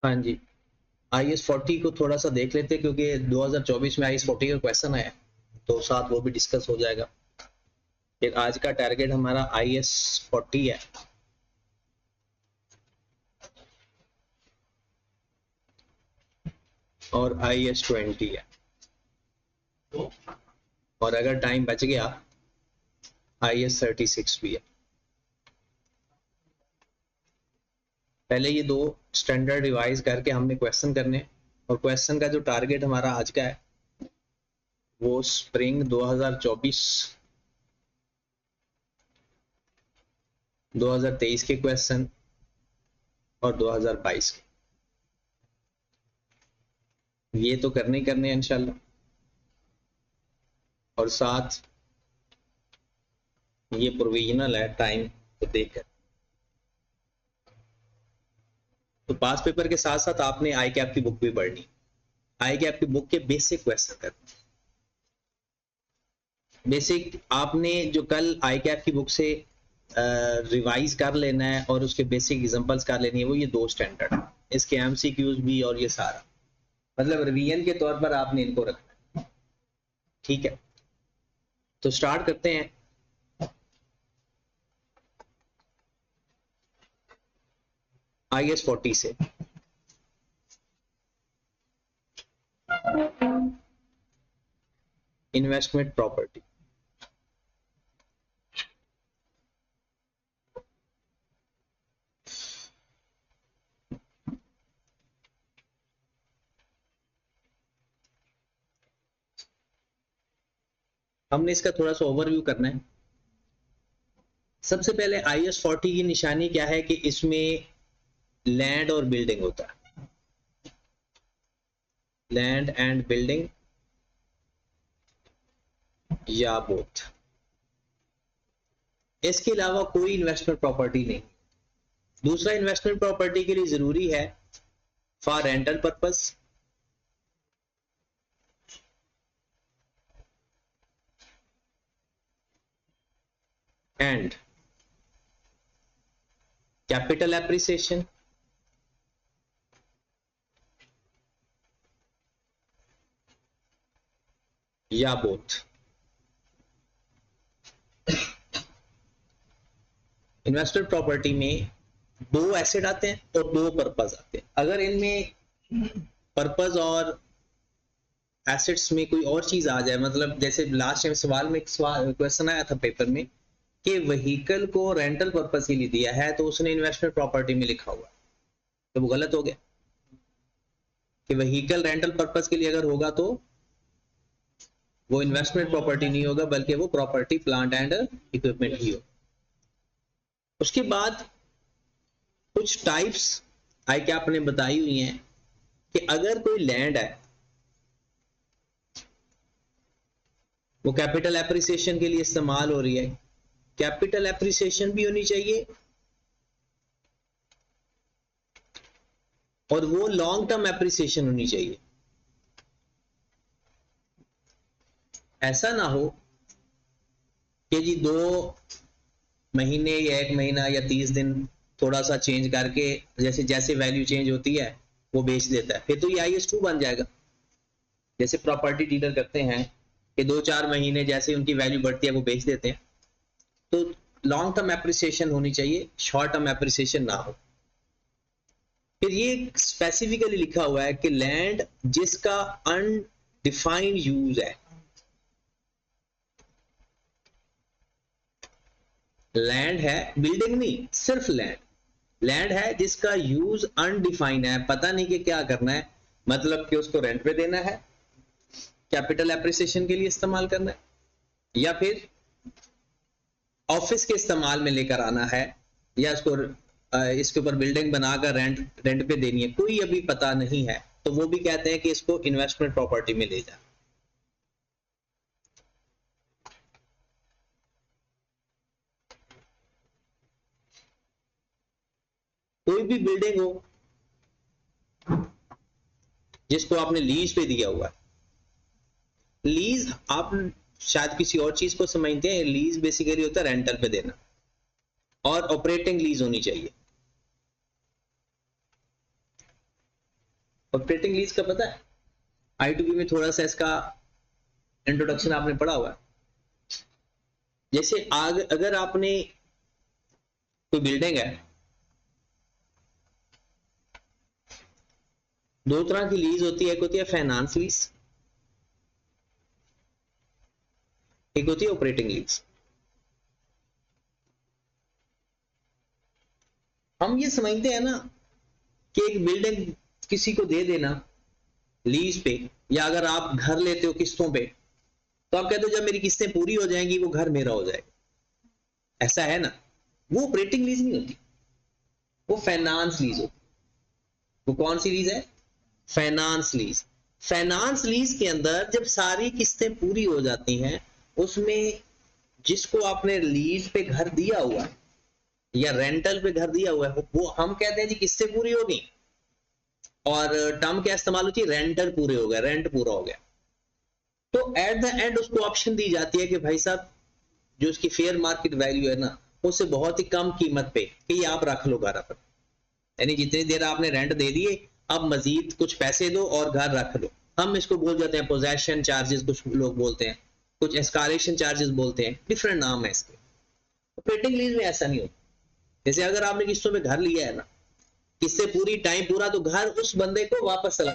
हाँ जी, IS-40 को थोड़ा सा देख लेते हैं क्योंकि 2024 में IS-40 का क्वेश्चन आया, तो साथ वो भी डिस्कस हो जाएगा। फिर आज का टारगेट हमारा IS-40 है। और IS-20 है, और अगर टाइम बच गया IS-36 भी है। पहले ये दो स्टैंडर्ड रिवाइज करके हमने क्वेश्चन करने, और क्वेश्चन का जो टारगेट हमारा आज का है वो स्प्रिंग 2024 2023 के क्वेश्चन और 2022 के, ये तो करने ही करने हैं इंशाल्लाह। और साथ ये प्रोविजनल है टाइम को देखकर। तो पास पेपर के साथ साथ आपने आई कैप की बुक भी पढ़नी। आई कैप की बुक के बेसिक क्वेश्चन करने, बेसिक आपने जो कल आई कैप की बुक से रिवाइज कर लेना है और उसके बेसिक एग्जांपल्स कर लेनी है, वो ये दो स्टैंडर्ड, इसके एमसीक्यूज भी और ये सारा, मतलब रिवीजन के तौर पर आपने इनको रखना है। ठीक है, तो स्टार्ट करते हैं। IS-40 से इन्वेस्टमेंट प्रॉपर्टी। हमने इसका थोड़ा सा ओवरव्यू करना है। सबसे पहले IS-40 की निशानी क्या है कि इसमें लैंड और बिल्डिंग होता है, लैंड एंड बिल्डिंग या बोथ। इसके अलावा कोई इन्वेस्टमेंट प्रॉपर्टी नहीं। दूसरा, इन्वेस्टमेंट प्रॉपर्टी के लिए जरूरी है for rental purpose, and capital appreciation या बोथ। इन्वेस्टमेंट प्रॉपर्टी में दो एसेट आते हैं और दो पर्पस आते हैं। अगर इनमें पर्पस और एसेट्स में कोई और चीज आ जाए, मतलब जैसे लास्ट टाइम सवाल में क्वेश्चन आया था पेपर में कि व्हीकल को रेंटल पर्पस के लिए दिया है तो उसने इन्वेस्टमेंट प्रॉपर्टी में लिखा हुआ, तो वो गलत हो गया कि व्हीकल रेंटल पर्पस के लिए अगर होगा तो वो इन्वेस्टमेंट प्रॉपर्टी नहीं होगा, बल्कि वो प्रॉपर्टी प्लांट एंड इक्विपमेंट ही हो। उसके बाद कुछ टाइप्स आई कैप ने बताई हुई हैं कि अगर कोई लैंड है वो कैपिटल एप्रिसिएशन के लिए इस्तेमाल हो रही है, कैपिटल एप्रिसिएशन भी होनी चाहिए और वो लॉन्ग टर्म एप्रिसिएशन होनी चाहिए। ऐसा ना हो कि जी 2 महीने या 1 महीना या 30 दिन थोड़ा सा चेंज करके जैसे जैसे वैल्यू चेंज होती है वो बेच देता है, फिर तो ये IS-2 बन जाएगा। जैसे प्रॉपर्टी डीलर करते हैं कि 2-4 महीने जैसे उनकी वैल्यू बढ़ती है वो बेच देते हैं। तो लॉन्ग टर्म एप्रिसिएशन होनी चाहिए, शॉर्ट टर्म एप्रिसिएशन ना हो। फिर ये स्पेसिफिकली लिखा हुआ है कि लैंड जिसका अनडिफाइंड यूज है, लैंड है, बिल्डिंग नहीं, सिर्फ लैंड, लैंड है जिसका यूज अनडिफाइंड है, पता नहीं कि क्या करना है, मतलब कि उसको रेंट पे देना है, कैपिटल एप्रिसिएशन के लिए इस्तेमाल करना है, या फिर ऑफिस के इस्तेमाल में लेकर आना है, या इसके ऊपर बिल्डिंग बनाकर रेंट पे देनी है, कोई अभी पता नहीं है, तो वो भी कहते हैं कि इसको इन्वेस्टमेंट प्रॉपर्टी में ले जा। कोई भी बिल्डिंग हो जिसको आपने लीज पे दिया हुआ है, लीज आप शायद किसी और चीज को समझते हैं, लीज बेसिकली होता है रेंटल पे देना, और ऑपरेटिंग लीज होनी चाहिए। ऑपरेटिंग लीज का पता है? I2B में थोड़ा सा इसका इंट्रोडक्शन आपने पढ़ा हुआ है। जैसे अगर आपने कोई बिल्डिंग है, दो तरह की लीज होती है, एक होती है फाइनेंस लीज, एक होती है ऑपरेटिंग लीज। हम ये समझते हैं ना कि एक बिल्डिंग किसी को दे देना लीज पे, या अगर आप घर लेते हो किस्तों पे, तो आप कहते हो जब मेरी किस्तें पूरी हो जाएंगी वो घर मेरा हो जाएगा, ऐसा है ना? वो ऑपरेटिंग लीज नहीं होती, वो फाइनेंस लीज होती। वो कौन सी लीज है? Finance lease. फाइनेंस लीज के अंदर जब सारी किस्तें पूरी हो जाती हैं, उसमें जिसको आपने लीज पे घर दिया हुआ है या रेंटल पे घर दिया हुआ है, वो हम कहते हैं जी किस्तें पूरी हो गई, और टर्म क्या इस्तेमाल होती है? रेंटल पूरे हो गए, रेंट पूरा हो गया। तो एट द एंड उसको ऑप्शन दी जाती है कि भाई साहब जो उसकी फेयर मार्केट वैल्यू है ना, उससे बहुत ही कम कीमत पे कि ये आप रख लो घर पर, यानी जितनी देर आपने रेंट दे दिए, अब मजीद कुछ पैसे दो और घर रख लो। हम इसको बोल जाते हैं पोजेशन चार्जेस, कुछ लोग बोलते हैं, कुछ एस्कालेशन चार्जेस बोलते हैं, डिफरेंट नाम है इसके। ऑपरेटिंग लीज में ऐसा नहीं होता। जैसे अगर आपने किस्तों में घर लिया है ना, किस्से पूरी टाइम पूरा, तो घर उस बंदे को वापस चला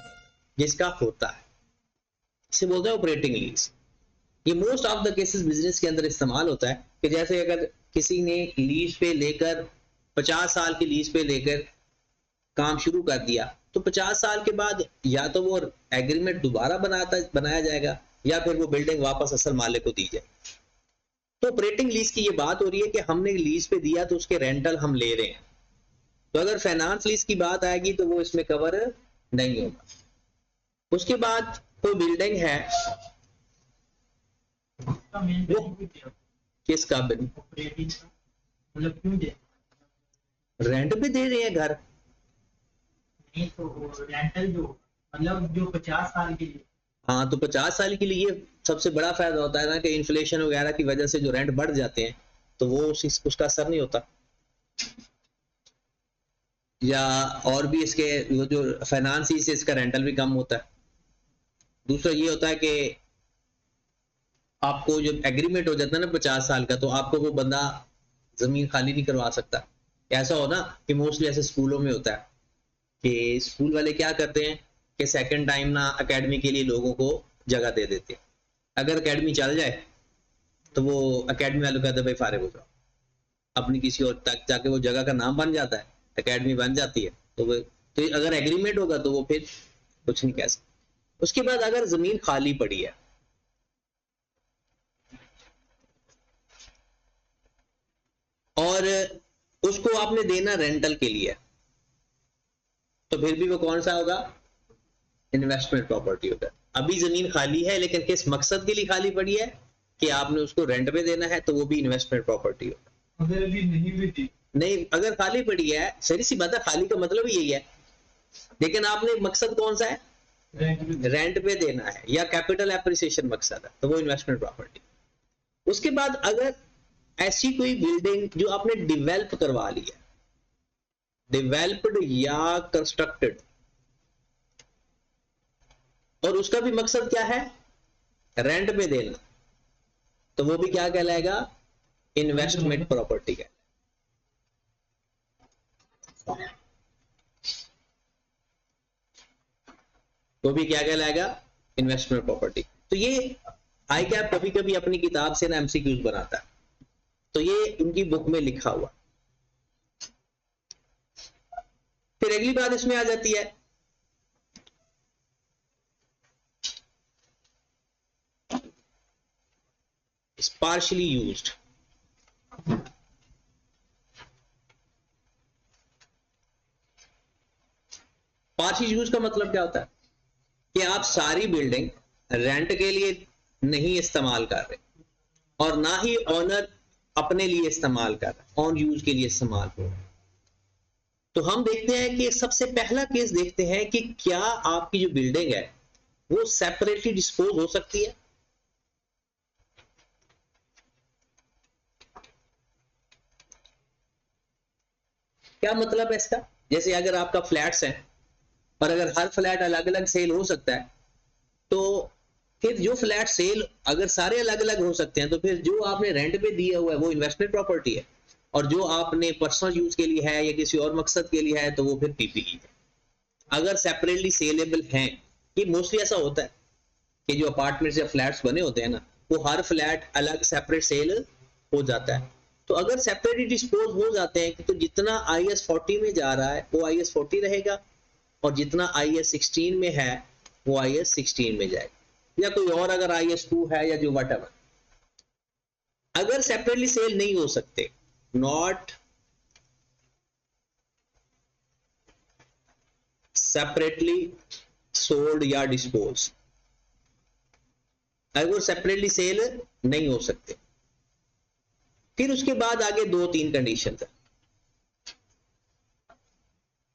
जिसका होता है, इसे बोलते हैं ऑपरेटिंग लीज। ये most of the cases business के अंदर इस्तेमाल होता है कि जैसे अगर किसी ने लीज पे लेकर 50 साल की लीज पे लेकर काम शुरू कर दिया, तो 50 साल के बाद या तो वो एग्रीमेंट दोबारा बनाया जाएगा, या फिर वो बिल्डिंग वापस असल मालिक को दी जाएगी। तो ऑपरेटिंग लीज की ये बात हो रही है कि हमने लीज पे दिया तो उसके रेंटल हम ले रहे हैं। तो अगर फाइनेंस लीज की बात आएगी तो वो इसमें कवर नहीं होगा। उसके बाद कोई बिल्डिंग है, वो किसका बिल? मतलब क्यों दे? रेंट पे दे रहे हैं घर। नहीं तो रेंटल जो मतलब जो 50 साल के लिए। हाँ, तो 50 साल के लिए सबसे बड़ा फायदा होता है ना कि इन्फ्लेशन वगैरह की वजह से जो रेंट बढ़ जाते हैं तो वो उसका असर नहीं होता। या और भी इसके वो जो फाइनेंस से इसका रेंटल भी कम होता है। दूसरा ये होता है कि आपको जब एग्रीमेंट हो जाता है ना 50 साल का, तो आपको वो बंदा जमीन खाली नहीं करवा सकता। ऐसा हो ना कि मोस्टली ऐसे स्कूलों में होता है कि स्कूल वाले क्या करते हैं कि सेकंड टाइम ना एकेडमी के लिए लोगों को जगह दे देते हैं। अगर एकेडमी चल जाए तो वो एकेडमी वालों कहते हैं भाई फारिग हो जाओ अपनी किसी और तक, जाके वो जगह का नाम बन जाता है, एकेडमी बन जाती है। तो अगर एग्रीमेंट होगा तो वो फिर कुछ नहीं कह सकते। उसके बाद अगर जमीन खाली पड़ी है और उसको आपने देना रेंटल के लिए, तो फिर भी वो कौन सा होगा? इन्वेस्टमेंट प्रॉपर्टी होगा। अभी जमीन खाली है लेकिन किस मकसद के लिए खाली पड़ी है कि आपने उसको रेंट पे देना है, तो वो भी इन्वेस्टमेंट प्रॉपर्टी होगा। अगर अभी नहीं भी थी, नहीं, अगर खाली पड़ी है, सही सी बात है, खाली का मतलब ही यही है, लेकिन आपने मकसद कौन सा है? रेंट पे देना है या कैपिटल एप्रिसिएशन मकसद है, तो वो इन्वेस्टमेंट प्रॉपर्टी। उसके बाद अगर ऐसी कोई बिल्डिंग जो आपने डिवेल्प करवा ली है, डिवेल्प्ड या कंस्ट्रक्टेड, और उसका भी मकसद क्या है? रेंट पे देना, तो वो भी क्या कहलाएगा? इन्वेस्टमेंट प्रॉपर्टी का। वो भी क्या कहलाएगा? Investment property. तो ये आई कैप कभी कभी अपनी किताब से ना एमसीक्यूज बनाता है, तो ये उनकी बुक में लिखा हुआ। फिर अगली बात इसमें आ जाती है पार्शियली यूज्ड। पार्शियल यूज का मतलब क्या होता है कि आप सारी बिल्डिंग रेंट के लिए नहीं इस्तेमाल कर रहे, और ना ही ऑनर अपने लिए इस्तेमाल कर रहा, ऑन यूज के लिए इस्तेमाल हो रहा है। तो हम देखते हैं कि सबसे पहला केस देखते हैं कि क्या आपकी जो बिल्डिंग है वो सेपरेटली डिस्पोज हो सकती है। क्या मतलब है इसका? जैसे अगर आपका फ्लैट्स है और अगर हर फ्लैट अलग अलग सेल हो सकता है तो फिर जो फ्लैट सेल अगर सारे अलग अलग हो सकते हैं तो फिर जो आपने रेंट पे दिया हुआ है वो इन्वेस्टमेंट प्रॉपर्टी है, और जो आपने पर्सनल यूज के लिए है या किसी और मकसद के लिए है तो वो फिर पीपीई है। अगर सेपरेटली सेलेबल हैं, ये मोस्टली ऐसा होता है कि जो अपार्टमेंट्स या फ्लैट्स बने होते हैं ना, वो हर फ्लैट अलग सेपरेट सेल हो जाता है। तो अगर सेपरेटली डिस्पोज हो जाते हैं तो जितना IS 40 में जा रहा है वो IS 40 रहेगा, और जितना IS 16 में है वो IS 16 में जाएगा, या कोई और अगर IS 2 है या जो वट एवर। अगर सेपरेटली सेल नहीं हो सकते, नॉट सेपरेटली सोल्ड या डिस्पोज, अगर वो सेपरेटली सेल नहीं हो सकते, फिर उसके बाद आगे 2-3 कंडीशन है।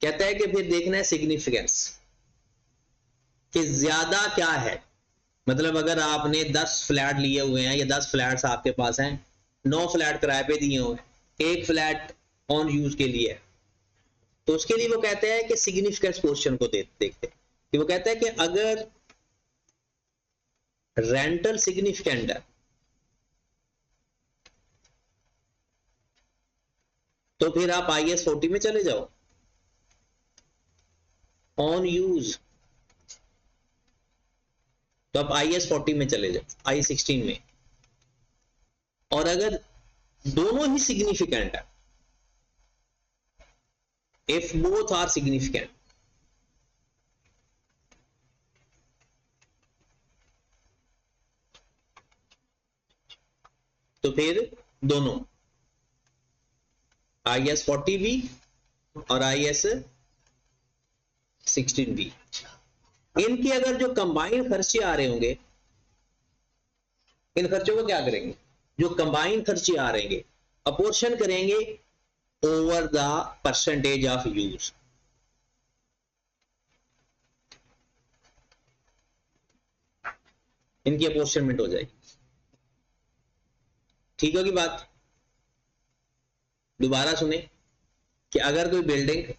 कहता है कि फिर देखना है सिग्निफिकेंस कि ज्यादा क्या है, मतलब अगर आपने 10 फ्लैट लिए हुए हैं या 10 फ्लैट्स आपके पास हैं, 9 फ्लैट किराए पे दिए हुए हैं, एक फ्लैट ऑन यूज के लिए है, तो उसके लिए वो कहते हैं कि सिग्निफिकेंस क्वेश्चन को देखते कि वो कहता है कि अगर रेंटल सिग्निफिकेंट है तो फिर आप IS 40 में चले जाओ, ऑन यूज तो आप IS 40 में चले जाओ, IS 16 में। और अगर दोनों ही सिग्निफिकेंट है, इफ बोथ आर सिग्निफिकेंट, तो फिर दोनों IS 40 भी और IS 16 भी, इनके अगर जो कंबाइंड खर्चे आ रहे होंगे, इन खर्चों को क्या करेंगे, जो कंबाइंड खर्चे आ रहे हैं अपोर्शन करेंगे over the percentage of use. इनकी अपोर्शनमेंट हो जाएगी। ठीक होगी बात? दोबारा सुने कि अगर कोई बिल्डिंग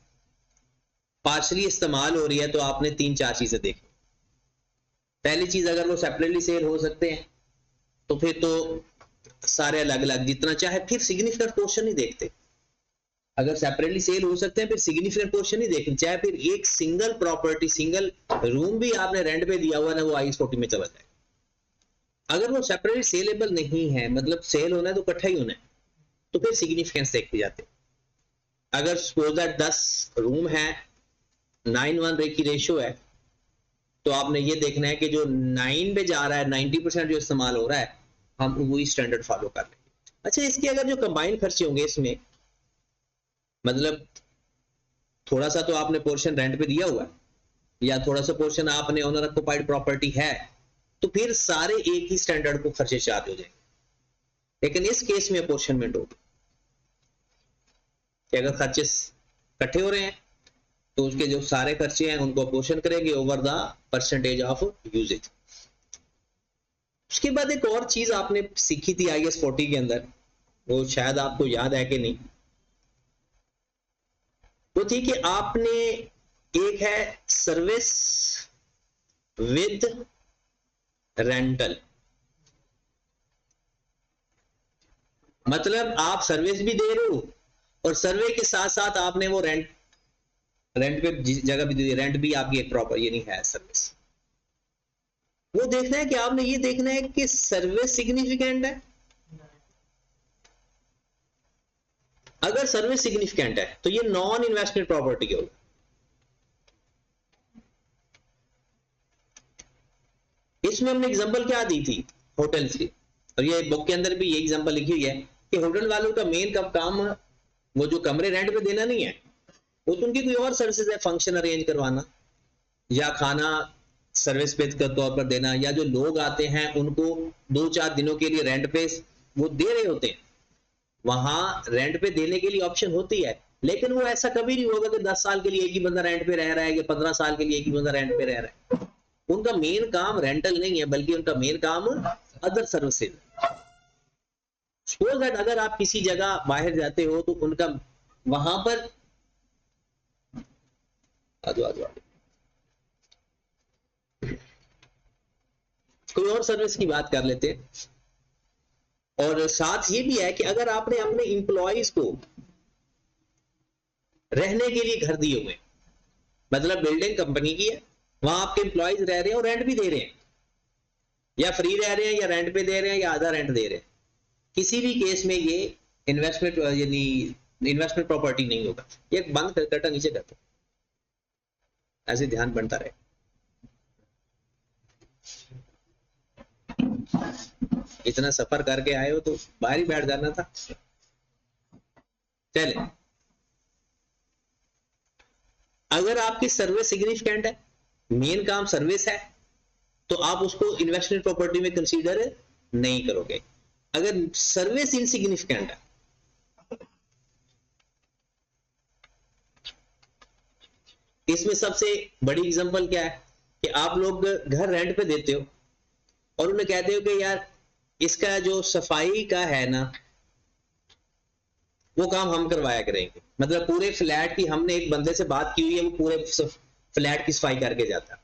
पार्शली इस्तेमाल हो रही है तो आपने 3-4 चीजें देखी। पहली चीज, अगर वो सेपरेटली सेल हो सकते हैं तो फिर तो सारे अलग अलग जितना चाहे, फिर सिग्निफिकेंट पोर्शन नहीं देखते। अगर सेपरेटली सेल हो सकते हैं फिर सिग्निफिकेंट पोर्शन नहीं देखते, चाहे फिर एक सिंगल प्रॉपर्टी सिंगल रूम भी आपने रेंट पे दिया हुआ ना, वो IS 40 में चला जाए। अगर वो सेपरेटली सेलेबल नहीं है, मतलब सेल होना है तो इकट्ठा ही होना है, तो फिर सिग्निफिकेंस देखते जाते। अगर सपोज दैट 10 रूम है, 9:1 की रेशियो है, तो आपने ये देखना है कि जो 9 पे जा रहा है 90% जो इस्तेमाल हो रहा है, हम वही स्टैंडर्ड फॉलो कर लेंगे। अच्छा, इसके अगर जो कंबाइंड खर्चे होंगे इसमें, मतलब थोड़ा सा तो आपने पोर्शन रेंट पे दिया हुआ है या थोड़ा सा पोर्शन आपने ओनर ऑक्युपाइड प्रॉपर्टी है, तो फिर सारे एक ही स्टैंडर्ड को खर्चे चार्ज हो जाएंगे। लेकिन इस केस में अपोर्शनमेंट होगी कि अगर खर्चे इकट्ठे हो रहे हैं तो उसके जो सारे खर्चे हैं उनको अपोर्शन करेंगे over the percentage of usages. उसके बाद एक और चीज आपने सीखी थी IS 40 के अंदर, वो शायद आपको याद है कि नहीं, वो थी कि आपने, एक है सर्विस विद रेंटल, मतलब आप सर्विस भी दे रहे हो और सर्वे के साथ साथ आपने वो रेंट पे जगह भी दी, रेंट भी आपकी एक प्रॉपर ये नहीं है सर्विस। वो देखना है कि आपने ये देखना है कि सर्विस सिग्निफिकेंट है। अगर सर्विस सिग्निफिकेंट है तो ये नॉन इन्वेस्टमेंट प्रॉपर्टी होगी। इसमें हमने एग्जांपल क्या दी थी, होटल्स की, और ये बुक के अंदर भी ये एग्जांपल लिखी हुई है कि होटल वालों का मेन कब काम, वो जो कमरे रेंट पे देना नहीं है, वो तो उनकी कोई और सर्विसेज है, फंक्शन अरेंज करवाना या खाना सर्विस पे के तौर पर देना, या जो लोग आते हैं उनको 2-4 दिनों के लिए रेंट पे वो दे रहे होते हैं, वहां रेंट पे देने के लिए ऑप्शन होती है। लेकिन वो ऐसा कभी नहीं होगा कि 10 साल के लिए एक ही बंदा रेंट पे रह रहा है या 15 साल के लिए एक ही बंदा रेंट पे रह रहा है। उनका मेन काम रेंटल नहीं है, बल्कि उनका मेन काम अदर सर्विसेज। सपोज दैट अगर आप किसी जगह बाहर जाते हो तो उनका वहां पर और सर्विस की बात कर लेते हैं। और साथ ये भी है कि अगर आपने अपने इंप्लॉइज को रहने के लिए घर दिए हुए, मतलब बिल्डिंग कंपनी की है, वहां आपके इंप्लॉइज रह रहे हैं और रेंट भी दे रहे हैं, या फ्री रह रहे हैं या रेंट पे दे रहे हैं या आधा रेंट दे रहे हैं, किसी भी केस में ये इन्वेस्टमेंट यानी इन्वेस्टमेंट प्रॉपर्टी नहीं होगा। ये बंद कर कटा नीचे करते, ऐसे ध्यान बनता रहे। इतना सफर करके आए हो तो बाहर ही बैठ जाना था। चले, अगर आपकी सर्विस सिग्निफिकेंट है, मेन काम सर्विस है, तो आप उसको इन्वेस्टमेंट प्रॉपर्टी में कंसीडर नहीं करोगे। अगर सर्विस इनसिग्निफिकेंट है, इसमें सबसे बड़ी एग्जांपल क्या है कि आप लोग घर रेंट पे देते हो और उन्हें कहते हो कि यार इसका जो सफाई का है ना, वो काम हम करवाया करेंगे। मतलब पूरे फ्लैट की हमने एक बंदे से बात की हुई है, वो पूरे फ्लैट की सफाई करके जाता है।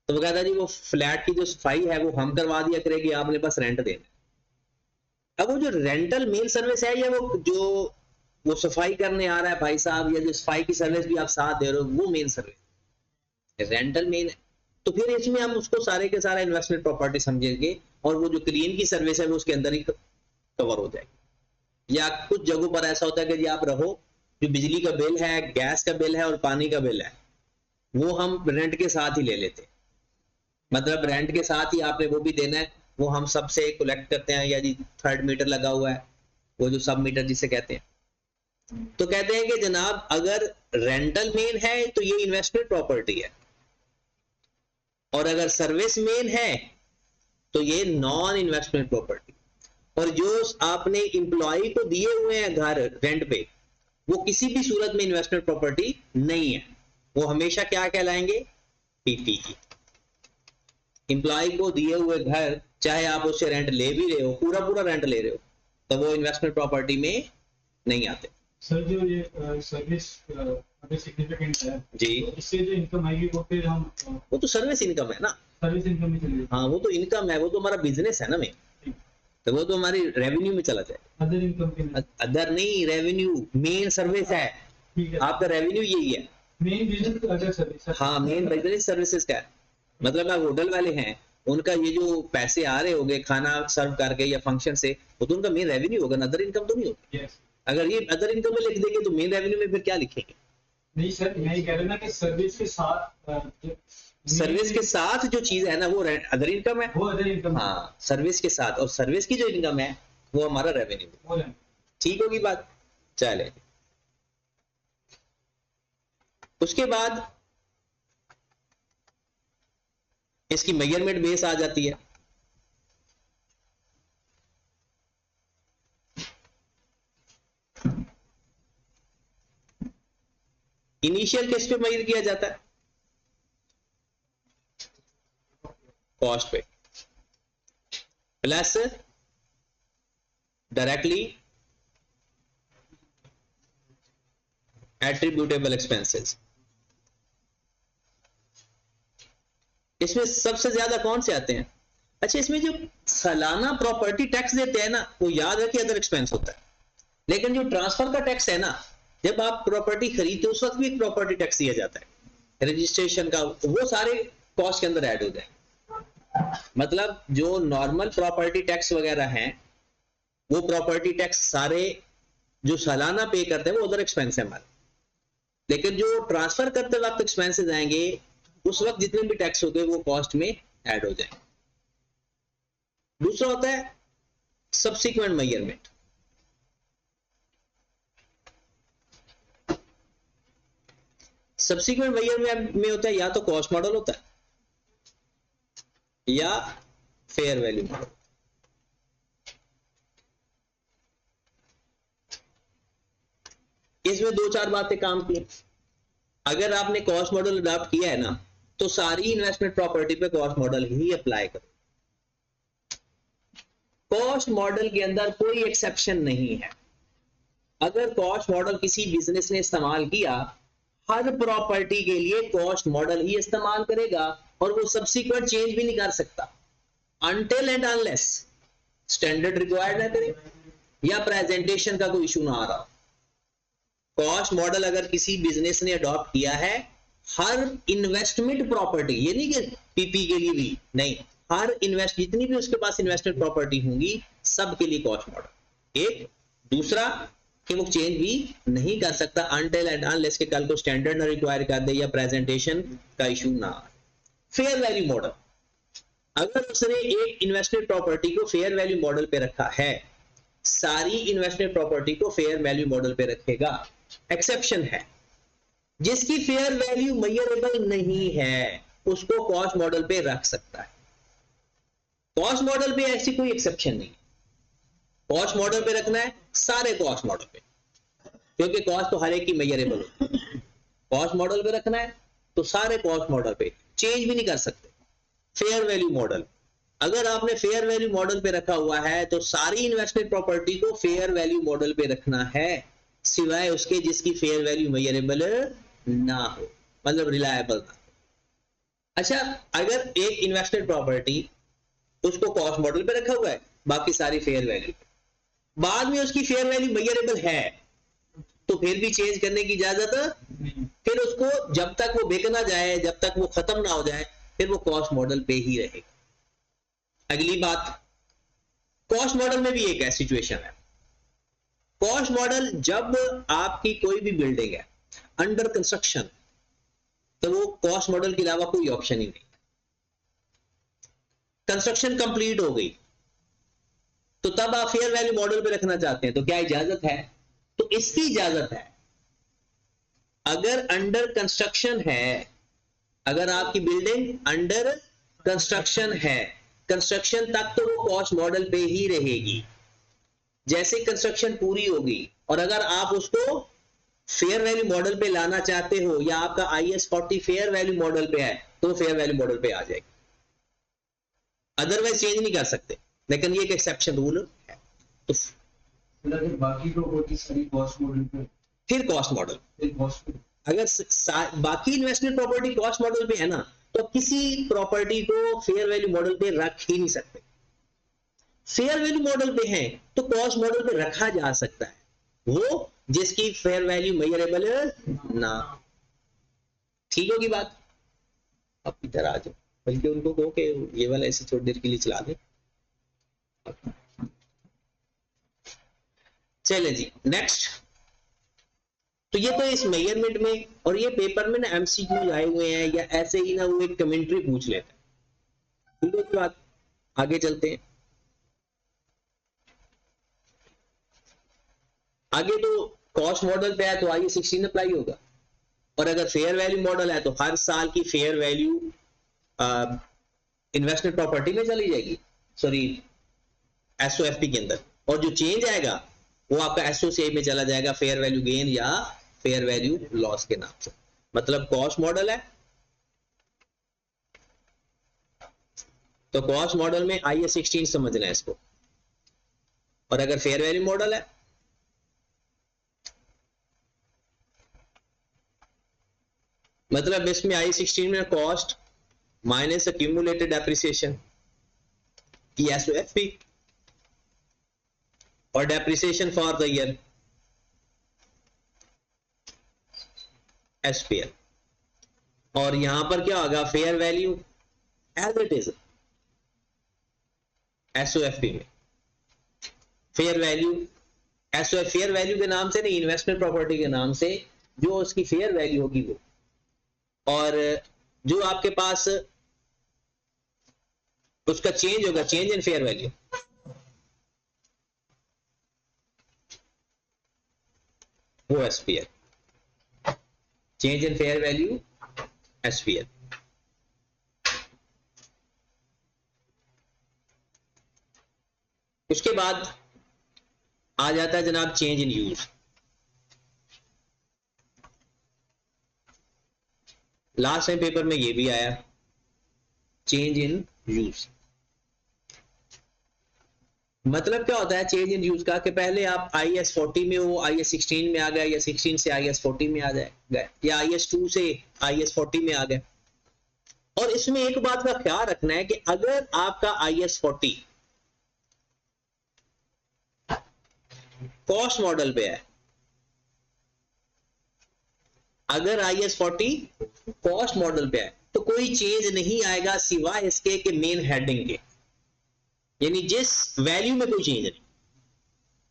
तो वो कहता है जी वो फ्लैट की जो सफाई है वो हम करवा दिया करेगी, आपने बस रेंट देना। अब वो जो रेंटल मेल सर्विस है, या वो जो वो सफाई करने आ रहा है भाई साहब, या जो सफाई की सर्विस भी आप साथ दे रहे हो, वो मेन सर्विस रेंटल मेन है। तो फिर इसमें हम उसको सारे के सारा इन्वेस्टमेंट प्रॉपर्टी समझेंगे, और वो जो क्लीन की सर्विस है वो उसके अंदर ही कवर हो जाएगी। या कुछ जगहों पर ऐसा होता है कि जी आप रहो, जो बिजली का बिल है, गैस का बिल है और पानी का बिल है, वो हम रेंट के साथ ही ले लेते हैं। मतलब रेंट के साथ ही आपने वो भी देना है, वो हम सबसे कलेक्ट करते हैं। या जी थर्ड मीटर लगा हुआ है, वो जो सब मीटर जिसे कहते हैं, तो कहते हैं कि जनाब अगर रेंटल मेन है तो ये इन्वेस्टमेंट प्रॉपर्टी है, और अगर सर्विस मेन है तो ये नॉन इन्वेस्टमेंट प्रॉपर्टी। और जो आपने इंप्लॉय को दिए हुए हैं घर रेंट पे, वो किसी भी सूरत में इन्वेस्टमेंट प्रॉपर्टी नहीं है, वो हमेशा क्या कहलाएंगे, पीपीई। इंप्लॉय को दिए हुए घर, चाहे आप उससे रेंट ले भी रहे हो, पूरा पूरा रेंट ले रहे हो, तो वो इन्वेस्टमेंट प्रॉपर्टी में नहीं आते। सर जो ये सर्विस अगर सिग्निफिकेंट है जी, तो इससे जो इनकम आएगी वो फिर हम वो तो सर्विस इनकम है ना, सर्विस इनकम में चली हाँ वो तो इनकम है, वो तो हमारा बिजनेस है ना मेन, तो वो तो हमारी रेवेन्यू में चला जाए। अदर इनकम के अदर नहीं, रेवेन्यू मेन सर्विस है, ठीक है, आपका रेवेन्यू यही है। Main business other service. हाँ, मेन बिजनेस सर्विसेज का है। मतलब आप होटल वाले हैं, उनका ये जो पैसे आ रहे होंगे खाना सर्व करके या फंक्शन से, वो तो उनका मेन रेवेन्यू होगा, अदर इनकम तो नहीं होगी। यस, अगर ये अदर इनकम में लिख देंगे तो मेन रेवेन्यू में फिर क्या लिखेंगे? नहीं सर, मैं ये कह रहा हूं ना कि सर्विस के साथ सर्विस के साथ जो चीज है ना वो अदर इनकम है। वो अदर इनकम। हाँ, सर्विस के साथ, और सर्विस की जो इनकम है वो हमारा रेवेन्यू। ठीक होगी बात? चले, उसके बाद इसकी मेजरमेंट बेस आ जाती है। इनिशियल किस पे मेजर किया जाता है? कॉस्ट पे, प्लस डायरेक्टली एट्रीब्यूटेबल एक्सपेंसेस। इसमें सबसे ज्यादा कौन से आते हैं? अच्छा, इसमें जो सालाना प्रॉपर्टी टैक्स देते हैं ना, वो याद रखिए अदर एक्सपेंस होता है। लेकिन जो ट्रांसफर का टैक्स है ना, जब आप प्रॉपर्टी खरीदते हो उस वक्त भी एक प्रॉपर्टी टैक्स दिया जाता है, रजिस्ट्रेशन का, वो सारे कॉस्ट के अंदर ऐड हो जाए। मतलब जो नॉर्मल प्रॉपर्टी टैक्स वगैरह हैं, वो प्रॉपर्टी टैक्स सारे जो सालाना पे करते हैं वो अदर एक्सपेंस है हमारे। लेकिन जो ट्रांसफर करते वक्त एक्सपेंसेस आएंगे, उस वक्त जितने भी टैक्स होते हैं वो कॉस्ट में ऐड हो जाएंगे। दूसरा होता है सब्सिक्वेंट मेजरमेंट। सब्सिक्वेंट मेजरमेंट में होता है या तो कॉस्ट मॉडल होता है या फेयर वैल्यू मॉडल। इसमें दो चार बातें काम की। अगर आपने कॉस्ट मॉडल अडॉप्ट किया है ना, तो सारी इन्वेस्टमेंट प्रॉपर्टी पे कॉस्ट मॉडल ही अप्लाई करो। कॉस्ट मॉडल के अंदर कोई एक्सेप्शन नहीं है। अगर कॉस्ट मॉडल किसी बिजनेस ने इस्तेमाल किया, हर प्रॉपर्टी के लिए कॉस्ट मॉडल ही इस्तेमाल करेगा, और वो सब्सिक्वेंट चेंज भी नहीं कर सकता। Until and unless standard required ना करे या प्रेजेंटेशन का कोई इशू ना आ रहा हो। कॉस्ट मॉडल अगर किसी बिजनेस ने अडॉप्ट किया है, हर इन्वेस्टमेंट प्रॉपर्टी, ये नहीं कि पीपी के लिए भी नहीं, हर इन्वेस्ट जितनी भी उसके पास इन्वेस्टमेंट प्रॉपर्टी होंगी सब के लिए कॉस्ट मॉडल। एक दूसरा कि वो चेंज भी नहीं कर सकता अनटिल एंड अनलेस के कल को स्टैंडर्ड ना रिक्वायर कर दे या प्रेजेंटेशन का इशू ना आए। फेयर वैल्यू मॉडल, अगर उसने एक इन्वेस्टमेंट प्रॉपर्टी को फेयर वैल्यू मॉडल पे रखा है, सारी इन्वेस्टमेंट प्रॉपर्टी को फेयर वैल्यू मॉडल पे रखेगा। एक्सेप्शन है, जिसकी फेयर वैल्यू मेजरेबल नहीं है उसको कॉस्ट मॉडल पे रख सकता है। कॉस्ट मॉडल पे ऐसी कोई एक्सेप्शन नहीं है। कॉस्ट मॉडल पे रखना है सारे कॉस्ट मॉडल पे, क्योंकि कॉस्ट तो हर एक की मेजरेबल है। कॉस्ट मॉडल पे रखना है तो सारे कॉस्ट मॉडल पे चेंज भी नहीं कर सकते। फेयर वैल्यू मॉडल, अगर आपने फेयर वैल्यू मॉडल पे रखा हुआ है तो सारी इन्वेस्टमेंट प्रॉपर्टी को फेयर वैल्यू मॉडल पे रखना है, सिवाय उसके जिसकी फेयर वैल्यू मेजरेबल ना हो, मतलब रिलायबल ना हो। अच्छा, अगर एक इन्वेस्टमेंट प्रॉपर्टी उसको कॉस्ट मॉडल पे रखा हुआ है, बाकी सारी फेयर वैल्यू, बाद में उसकी फेयर वैल्यू मेजरेबल है तो फिर भी चेंज करने की इजाजत, फिर उसको जब तक वो बिक ना जाए, जब तक वो खत्म ना हो जाए, फिर वो कॉस्ट मॉडल पे ही रहेगा। अगली बात, कॉस्ट मॉडल में भी एक है सिचुएशन है। कॉस्ट मॉडल, जब आपकी कोई भी बिल्डिंग है अंडर कंस्ट्रक्शन, तो वो कॉस्ट मॉडल के अलावा कोई ऑप्शन ही नहीं। कंस्ट्रक्शन कंप्लीट हो गई तो तब आप फेयर वैल्यू मॉडल पे रखना चाहते हैं, तो क्या इजाजत है? तो इसकी इजाजत है। अगर अंडर कंस्ट्रक्शन है, अगर आपकी बिल्डिंग अंडर कंस्ट्रक्शन है, कंस्ट्रक्शन तक तो वो कॉस्ट मॉडल पे ही रहेगी। जैसे कंस्ट्रक्शन पूरी होगी और अगर आप उसको फेयर वैल्यू मॉडल पे लाना चाहते हो या आपका IS 40 फेयर वैल्यू मॉडल पे है, तो फेयर वैल्यू मॉडल पे आ जाएगी, अदरवाइज चेंज नहीं कर सकते। लेकिन ये एक एक्सेप्शन रूल है। तो बाकी प्रॉपर्टी सारी कॉस्ट मॉडल पे, फिर कॉस्ट मॉडल, अगर बाकी इन्वेस्टमेंट प्रॉपर्टी कॉस्ट मॉडल पे है ना, तो किसी प्रॉपर्टी को फेयर वैल्यू मॉडल पे रख ही नहीं सकते। फेयर वैल्यू मॉडल पे है तो कॉस्ट मॉडल पे रखा जा सकता है, वो जिसकी फेयर वैल्यू मेजरेबल ना। ठीक होगी बात? अब इधर आ जाओ, बल्कि उनको कहो कि ये वाला ऐसे थोड़ी देर के लिए चला दे। चले जी नेक्स्ट। तो ये तो इस मेजरमेंट में, और ये पेपर में ना MCQ आए हुए हैं या ऐसे ही ना वो एक कमेंट्री पूछ लेते हैं। ठीक है, उसके बाद आगे चलते हैं। आगे तो कॉस्ट मॉडल पे है तो IS 16 अप्लाई होगा, और अगर फेयर वैल्यू मॉडल है तो हर साल की फेयर वैल्यू इन्वेस्टमेंट प्रॉपर्टी में चली जाएगी, सॉरी SOFP के अंदर, और जो चेंज आएगा वो आपका SOCI में चला जाएगा, फेयर वैल्यू गेन या फेयर वैल्यू लॉस के नाम से। मतलब कॉस्ट मॉडल है तो कॉस्ट मॉडल में IS 16 समझना है इसको, और अगर फेयर वैल्यू मॉडल है मतलब इसमें IS 16 में कॉस्ट माइनस एक्यूमुलेटेड डेप्रिसिएशन की SOFP और depreciation for the year SPL, और यहां पर क्या होगा, fair value as it is SOFP में। Fair value SOFP fair value के नाम से नहीं, इन्वेस्टमेंट प्रॉपर्टी के नाम से जो उसकी फेयर वैल्यू होगी वो, और जो आपके पास उसका चेंज होगा, चेंज इन फेयर वैल्यू, वो SPL, change in fair value SPL। उसके बाद आ जाता है जनाब change in use. Last time paper में ये भी आया, चेंज इन यूज। मतलब क्या होता है चेंज इन यूज का, कि पहले आप IS 40 में हो, IS 16 में आ गए, या 16 से IS 40 में आ गए, या IS 2 से IS 40 में आ गए। और इसमें एक बात का ख्याल रखना है कि अगर आपका IS40 कॉस्ट मॉडल पे है, अगर IS40 कॉस्ट मॉडल पे है तो कोई चेंज नहीं आएगा सिवाय इसके कि मेन हेडिंग के, यानी जिस वैल्यू में कोई चेंज नहीं।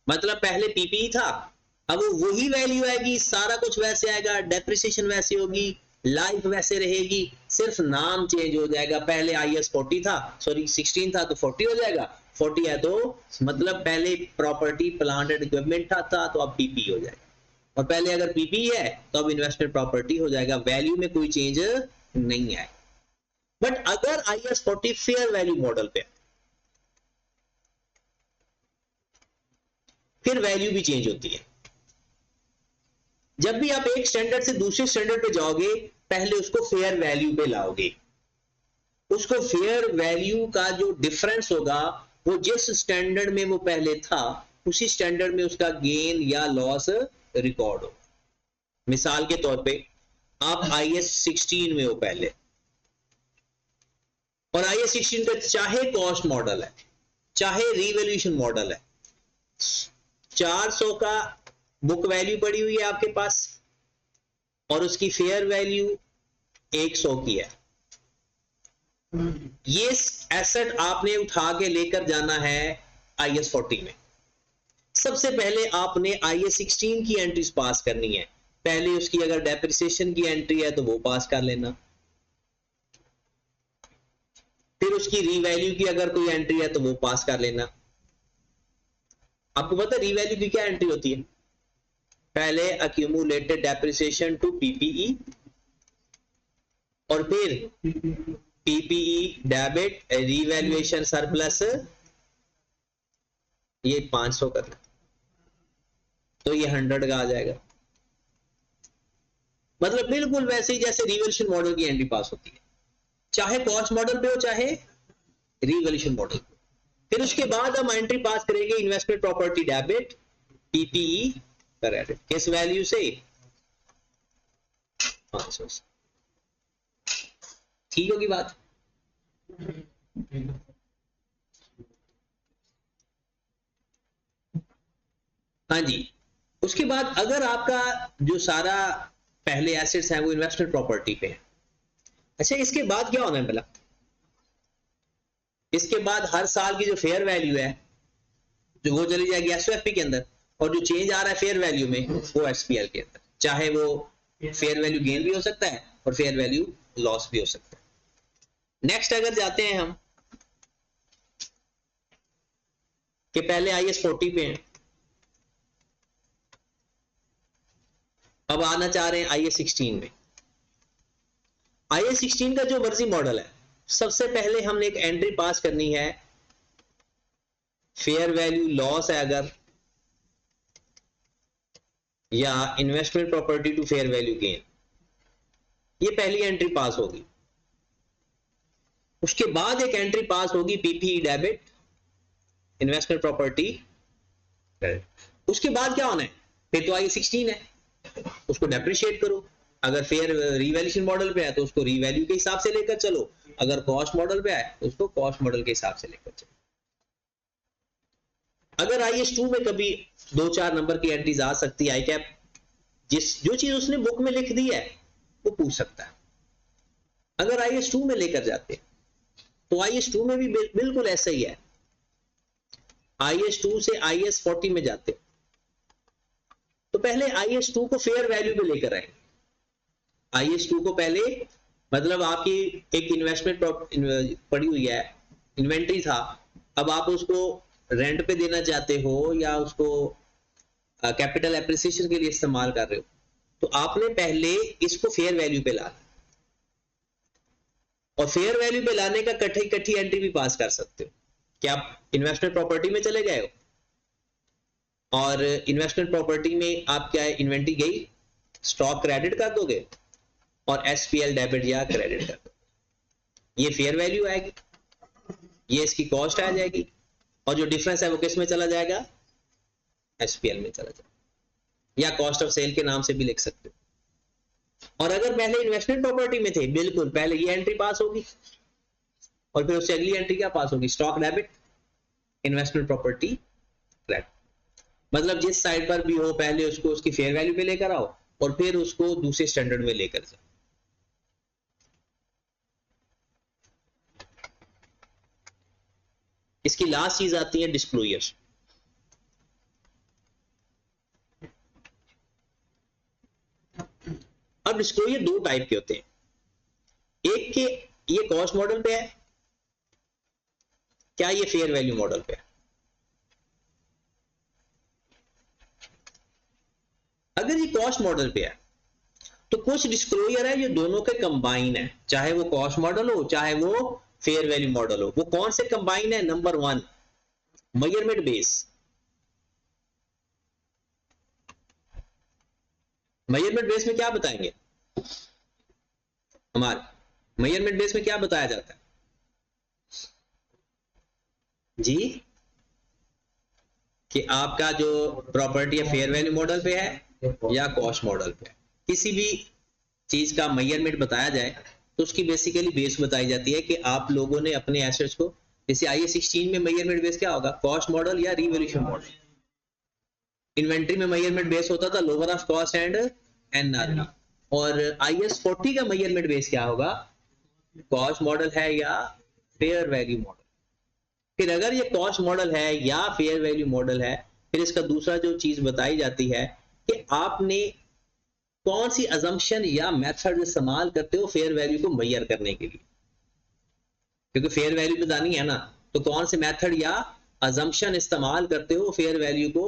मतलब पहले PPE था, अब वही वैल्यू आएगी, सारा कुछ वैसे आएगा, डेप्रिसिएशन वैसे होगी, लाइफ वैसे रहेगी, सिर्फ नाम चेंज हो जाएगा। पहले IS40 था, सॉरी 16 था तो 40 हो जाएगा, 40 है तो मतलब पहले प्रॉपर्टी प्लांट एंड इक्विपमेंट था तो अब PPE हो जाएगा, और पहले अगर PPE है तो अब इन्वेस्टमेंट प्रॉपर्टी हो जाएगा, वैल्यू में कोई चेंज नहीं आए। बट अगर IS40 फेयर वैल्यू मॉडल पे, फिर वैल्यू भी चेंज होती है। जब भी आप एक स्टैंडर्ड से दूसरे स्टैंडर्ड पे जाओगे, पहले उसको फेयर वैल्यू पे लाओगे, उसको फेयर वैल्यू का जो डिफरेंस होगा वो जिस स्टैंडर्ड में वो पहले था उसी स्टैंडर्ड में उसका गेन या लॉस रिकॉर्ड हो। मिसाल के तौर पे आप IS16 में हो पहले, और IS16 का चाहे कॉस्ट मॉडल है चाहे रिवैल्यूएशन मॉडल है, 400 का बुक वैल्यू पड़ी हुई है आपके पास और उसकी फेयर वैल्यू 100 की है। ये एसेट आपने उठा के लेकर जाना है IS40 में। सबसे पहले आपने IS16 की एंट्रीज पास करनी है। पहले उसकी अगर डेप्रिसिएशन की एंट्री है तो वो पास कर लेना, फिर उसकी रीवैल्यू की अगर कोई एंट्री है तो वो पास कर लेना। आपको पता है रीवैल्यू की क्या एंट्री होती है? पहले अक्यूमुलेटेड डेप्रिसिएशन टू PPE और फिर PPE डेबिट रीवैल्यूएशन सरप्लस, ये 500 करना तो ये 100 का आ जाएगा। मतलब बिल्कुल वैसे ही जैसे रिवैल्यूएशन मॉडल की एंट्री पास होती है, चाहे कॉस्ट मॉडल पे हो चाहे रिवैल्यूएशन मॉडल पे। फिर उसके बाद हम एंट्री पास करेंगे investment property debit PPE credit, किस वैल्यू से? 500 से। ठीक होगी बात? हाँ जी। उसके बाद अगर आपका जो सारा पहले एसेट्स हैं वो इन्वेस्टमेंट प्रॉपर्टी पे है, अच्छा इसके बाद क्या होना है भला? इसके बाद हर साल की जो फेयर वैल्यू है जो वो चली जाएगी SOFP के अंदर, और जो चेंज आ रहा है फेयर वैल्यू में वो SPL के अंदर, चाहे वो फेयर वैल्यू गेन भी हो सकता है और फेयर वैल्यू लॉस भी हो सकता है। नेक्स्ट अगर जाते हैं हम कि पहले IS40 पे हैं, अब आना चाह रहे हैं IS16 में। IS16 का जो मर्जी मॉडल है, सबसे पहले हमने एक एंट्री पास करनी है, फेयर वैल्यू लॉस है अगर, या investment property to fair value gain, ये पहली एंट्री पास होगी। उसके बाद एक एंट्री पास होगी PPE debit investment property credit. उसके बाद क्या होना है? फिर तो IS16 है, उसको डेप्रिशिएट करो। अगर फेयर रिवैल्यूएशन मॉडल पे है तो उसको रीवैल्यू के हिसाब से लेकर चलो, अगर कॉस्ट मॉडल पे है तो उसको कॉस्ट मॉडल के हिसाब से लेकर चलो। अगर IS2 में कभी 2-4 नंबर की एंट्रीज आ सकती है, ICAP जो चीज उसने बुक में लिख दी है वो पूछ सकता है। अगर IS2 में लेकर जाते तो IS2 में भी बिल्कुल ऐसा ही है। IS2 से IS40 में जाते तो पहले IS2 को फेयर वैल्यू पे लेकर आएंगे। IS2 को पहले मतलब आपकी एक इन्वेस्टमेंट पड़ी हुई है, इन्वेंट्री था, अब आप उसको रेंट पे देना चाहते हो या उसको कैपिटल एप्रिसिएशन के लिए इस्तेमाल कर रहे हो, तो आपने पहले इसको फेयर वैल्यू पे लाना, और फेयर वैल्यू पे लाने का कट्ठी एंट्री भी पास कर सकते हो कि आप इन्वेस्टमेंट प्रॉपर्टी में चले गए हो और इन्वेस्टमेंट प्रॉपर्टी में आप क्या इन्वेंट्री गई, स्टॉक क्रेडिट कर दोगे और SPL डेबिट या क्रेडिट कर दोगे, ये फेयर वैल्यू आएगी, ये इसकी कॉस्ट आ जाएगी, और जो डिफरेंस है वो किस में चला जाएगा? SPL में चला जाएगा, या कॉस्ट ऑफ सेल के नाम से भी लिख सकते हो। और अगर अगर पहले इन्वेस्टमेंट प्रॉपर्टी में थे, बिल्कुल पहले ये एंट्री पास होगी और फिर उससे अगली एंट्री क्या पास होगी, stock debit investment property credit. मतलब जिस साइड पर भी हो पहले उसको उसकी फेयर वैल्यू पे लेकर आओ और फिर उसको दूसरे स्टैंडर्ड में लेकर जाओ। इसकी लास्ट चीज आती है डिस्क्लोजर। अब डिस्क्लोजर दो टाइप के होते हैं, एक के ये कॉस्ट मॉडल पे है, क्या ये फेयर वैल्यू मॉडल पे है। अगर ये कॉस्ट मॉडल पे है तो कुछ डिस्क्लोजर है जो दोनों के कंबाइन है, चाहे वो कॉस्ट मॉडल हो चाहे वो फेयर वैल्यू मॉडल हो। वो कौन से कंबाइन है? Number 1 measurement base. Measurement base में क्या बताएंगे हमारे मेजरमेंट बेस में क्या बताया जाता है जी, कि आपका जो प्रॉपर्टी है फेयर वैल्यू मॉडल पे है या कॉस्ट मॉडल पे है। किसी भी चीज का मेजरमेंट बताया जाए तो उसकी बेसिकली बेस बताई जाती है कि आप लोगों ने अपने एसेट्स को, जैसे IAS 16 में मेजरमेंट बेस क्या होगा, कॉस्ट मॉडल या रिवैल्यूएशन मॉडल। इन्वेंट्री में मेजरमेंट बेस होता था lower of cost and NRV, और IAS 40 का मेजरमेंट बेस क्या होगा, कॉस्ट मॉडल है या फेयर वैल्यू मॉडल। फिर अगर ये कॉस्ट मॉडल है या फेयर वैल्यू मॉडल है, फिर इसका दूसरा जो चीज बताई जाती है कि आपने कौन सी अजम्पशन या मेथड इस्तेमाल करते हो फेयर वैल्यू को मेजर करने के लिए, क्योंकि फेयर वैल्यू बतानी है ना, तो कौन से मेथड या अजम्पशन इस्तेमाल करते हो फेयर वैल्यू को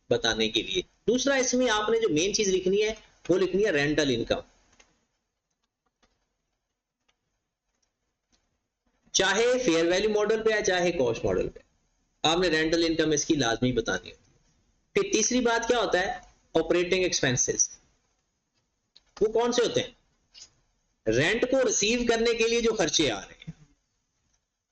बताने के लिए। दूसरा इसमें आपने जो मेन चीज लिखनी है वो लिखनी है रेंटल इनकम। चाहे फेयर वैल्यू मॉडल पे है चाहे कॉस्ट मॉडल पे, आपने रेंटल इनकम इसकी लाजमी बतानी होती है। फिर तीसरी बात क्या होता है, ऑपरेटिंग एक्सपेंसेस। वो कौन से होते हैं, रेंट को रिसीव करने के लिए जो खर्चे आ रहे हैं।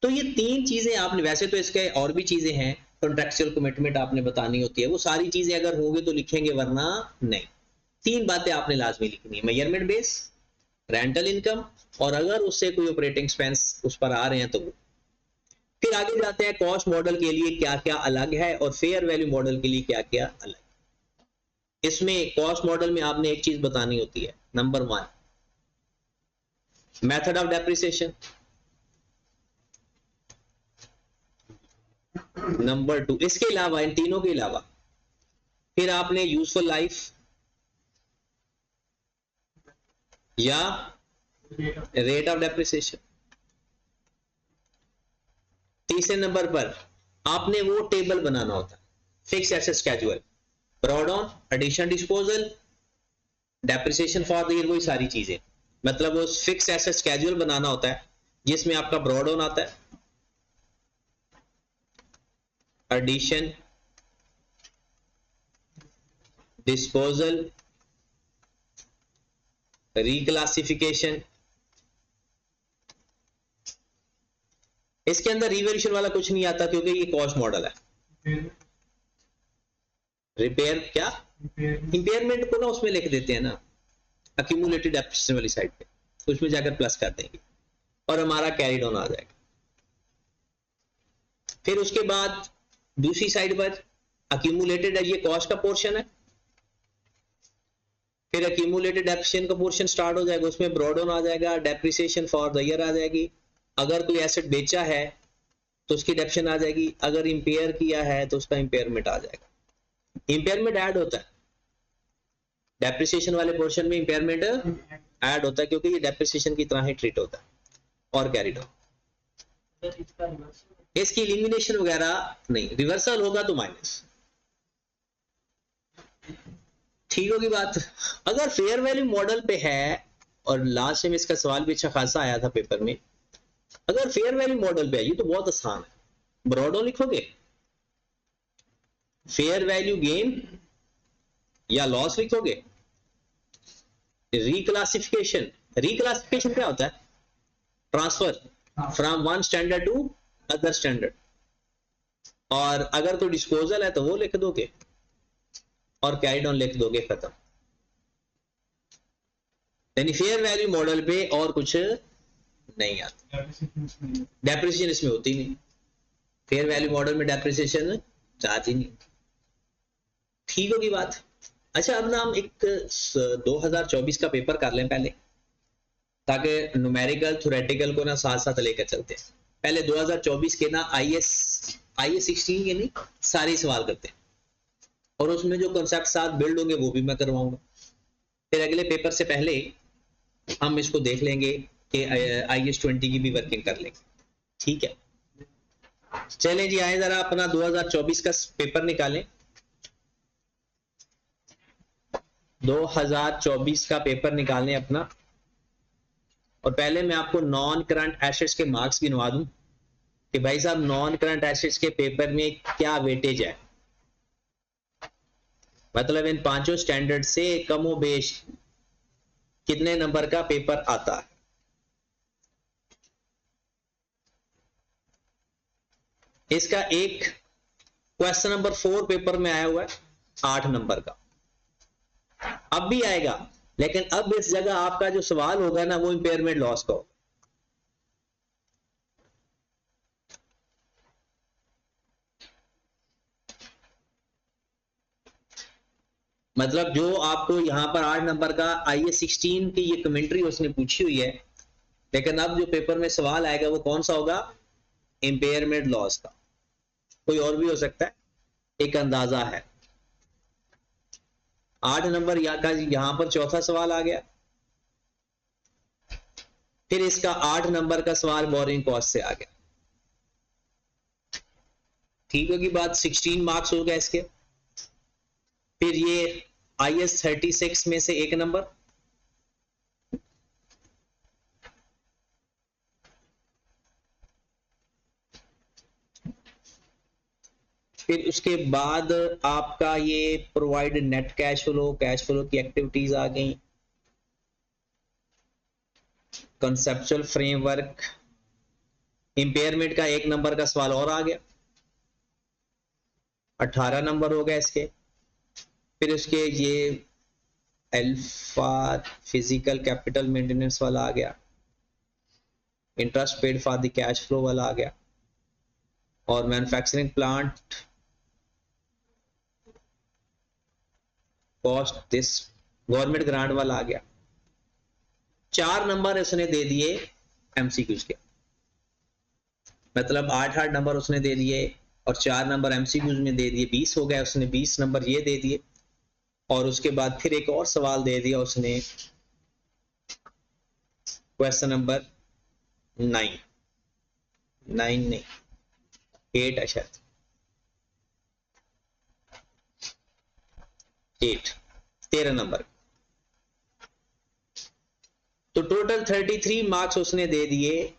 तो ये तीन चीजें आपने, वैसे तो इसके और भी चीजें हैं, कॉन्ट्रेक्चुअल कमिटमेंट आपने बतानी होती है, वो सारी चीजें अगर होंगे तो लिखेंगे वरना नहीं। तीन बातें आपने लाजमी लिखनी है, मेजरमेंट बेस, रेंटल इनकम, और अगर उससे कोई ऑपरेटिंग एक्सपेंस उस पर आ रहे हैं तो वो। फिर आगे जाते हैं कॉस्ट मॉडल के लिए क्या क्या अलग है और फेयर वैल्यू मॉडल के लिए क्या क्या अलग। इसमें कॉस्ट मॉडल में आपने एक चीज बतानी होती है, number 1 method of depreciation, number 2, इसके अलावा इन तीनों के अलावा फिर आपने यूजफुल लाइफ या रेट ऑफ डेप्रिसिएशन। तीसरे नंबर पर आपने वो टेबल बनाना होता है, fix asset schedule, brought on, addition, disposal, depreciation for the year, वही सारी चीजें। मतलब वो फिक्स एसेट स्केड्यूल बनाना होता है जिसमें आपका ब्रॉड ऑन आता है, एडिशन, डिस्पोजल, रिक्लासिफिकेशन। इसके अंदर रिवैल्यूएशन वाला कुछ नहीं आता क्योंकि ये कॉस्ट मॉडल है। रिपेयर क्या, इंपेयरमेंट को ना उसमें लिख देते हैं ना, अक्यूमुलेटेड डेप्रिसिएशन वाली साइड पे, उसमें जाकर प्लस कर देंगे और हमारा कैरिड ऑन आ जाएगा। फिर उसके बाद दूसरी साइड पर अक्यूमुलेटेड है, ये कॉस्ट का पोर्शन है, फिर अक्यूमुलेटेड डेप्रिसिएशन का पोर्शन स्टार्ट हो जाएगा, उसमें ब्रॉड ऑन आ जाएगा, डेप्रिसिएशन फॉर द ईयर आ जाएगी। अगर कोई एसेट बेचा है तो उसकी डेप्रिसिएशन आ जाएगी, अगर इंपेयर किया है तो उसका इंपेयरमेंट आ जाएगा। इंपेयरमेंट ऐड होता है डेप्रिसिएशन वाले पोर्शन में, इंपेयरमेंट ऐड होता है क्योंकि ये डेप्रिसिएशन की तरह ही ट्रीट होता है और कैरिड ऑन। इसकी एलिमिनेशन वगैरह नहीं, रिवर्सल होगा तो माइनस। ठीक होगी बात। अगर फेयर वैल्यू मॉडल पे है, और लास्ट में इसका सवाल भी अच्छा खासा आया था पेपर में, अगर फेयर वैल्यू मॉडल पे है, ये तो बहुत आसान है, ब्रॉड ऑन लिखोगे, फेयर वैल्यू गेन या लॉस लिखोगे, रिक्लासिफिकेशन। रिक्लासिफिकेशन क्या होता है, transfer from one standard to other standard. और अगर कोई डिस्पोजल है तो वो लिख दोगे और कैरिड ऑन लिख दोगे, खत्म। यानी फेयर वैल्यू मॉडल पे और कुछ नहीं आता, डेप्रिसिएशन इसमें होती नहीं, फेयर वैल्यू मॉडल में डेप्रिसिएशन चार्ज ही नहीं। ठीक होगी बात। अच्छा अब ना हम एक 2024 का पेपर कर लें पहले, ताकि न्यूमेरिकल थ्योरेटिकल को ना साथ साथ लेकर चलते हैं। पहले 2024 के ना IAS 16 के नहीं सारे सवाल करते हैं, और उसमें जो कॉन्सेप्ट साथ बिल्ड होंगे वो भी मैं करवाऊंगा। फिर अगले पेपर से पहले हम इसको देख लेंगे कि IAS 20 की भी वर्किंग कर लेंगे। ठीक है, चलें जी, आए जरा अपना 2024 का पेपर निकालें। 2024 का पेपर निकालें अपना, और पहले मैं आपको नॉन करंट एसेट्स के मार्क्स गिनवा दूं कि भाई साहब नॉन करंट एसेट्स के पेपर में क्या वेटेज है, मतलब इन पांचों स्टैंडर्ड से कमोबेश कितने नंबर का पेपर आता है। इसका एक क्वेश्चन नंबर 4 पेपर में आया हुआ है 8 नंबर का, अब भी आएगा, लेकिन अब इस जगह आपका जो सवाल होगा ना वो इंपेयरमेंट लॉस का होगा। मतलब जो आपको यहां पर 8 नंबर का IAS 16 की ये कमेंट्री उसने पूछी हुई है, लेकिन अब जो पेपर में सवाल आएगा वो कौन सा होगा, इंपेयरमेंट लॉस का। कोई और भी हो सकता है, एक अंदाजा है। 8 नंबर यहां पर चौथा सवाल आ गया, फिर इसका 8 नंबर का सवाल बोरिंग कॉस्ट से आ गया। ठीक होगी बात, 16 मार्क्स हो गए इसके। फिर ये IAS 36 में से एक नंबर, फिर उसके बाद आपका ये प्रोवाइड नेट कैश फ्लो की एक्टिविटीज आ गई, कंसेप्चुअल फ्रेमवर्क, इंपेयरमेंट का 1 नंबर का सवाल और आ गया, 18 नंबर हो गए इसके। फिर उसके ये अल्फा फिजिकल कैपिटल मेंटेनेंस वाला आ गया, interest paid for the cash flow वाला आ गया, और manufacturing plant cost this government grant वाला आ गया। 4 नंबर उसने दे दिए MCQs के, मतलब 8 नंबर उसने दे दिए और 4 नंबर MCQs में दे दिए, 20 हो गए। उसने 20 नंबर ये दे दिए, और उसके बाद फिर एक और सवाल दे दिया उसने, क्वेश्चन नंबर 9 नहीं 8 है शायद, 8 13 नंबर। तो टोटल 33 मार्क्स उसने दे दिए,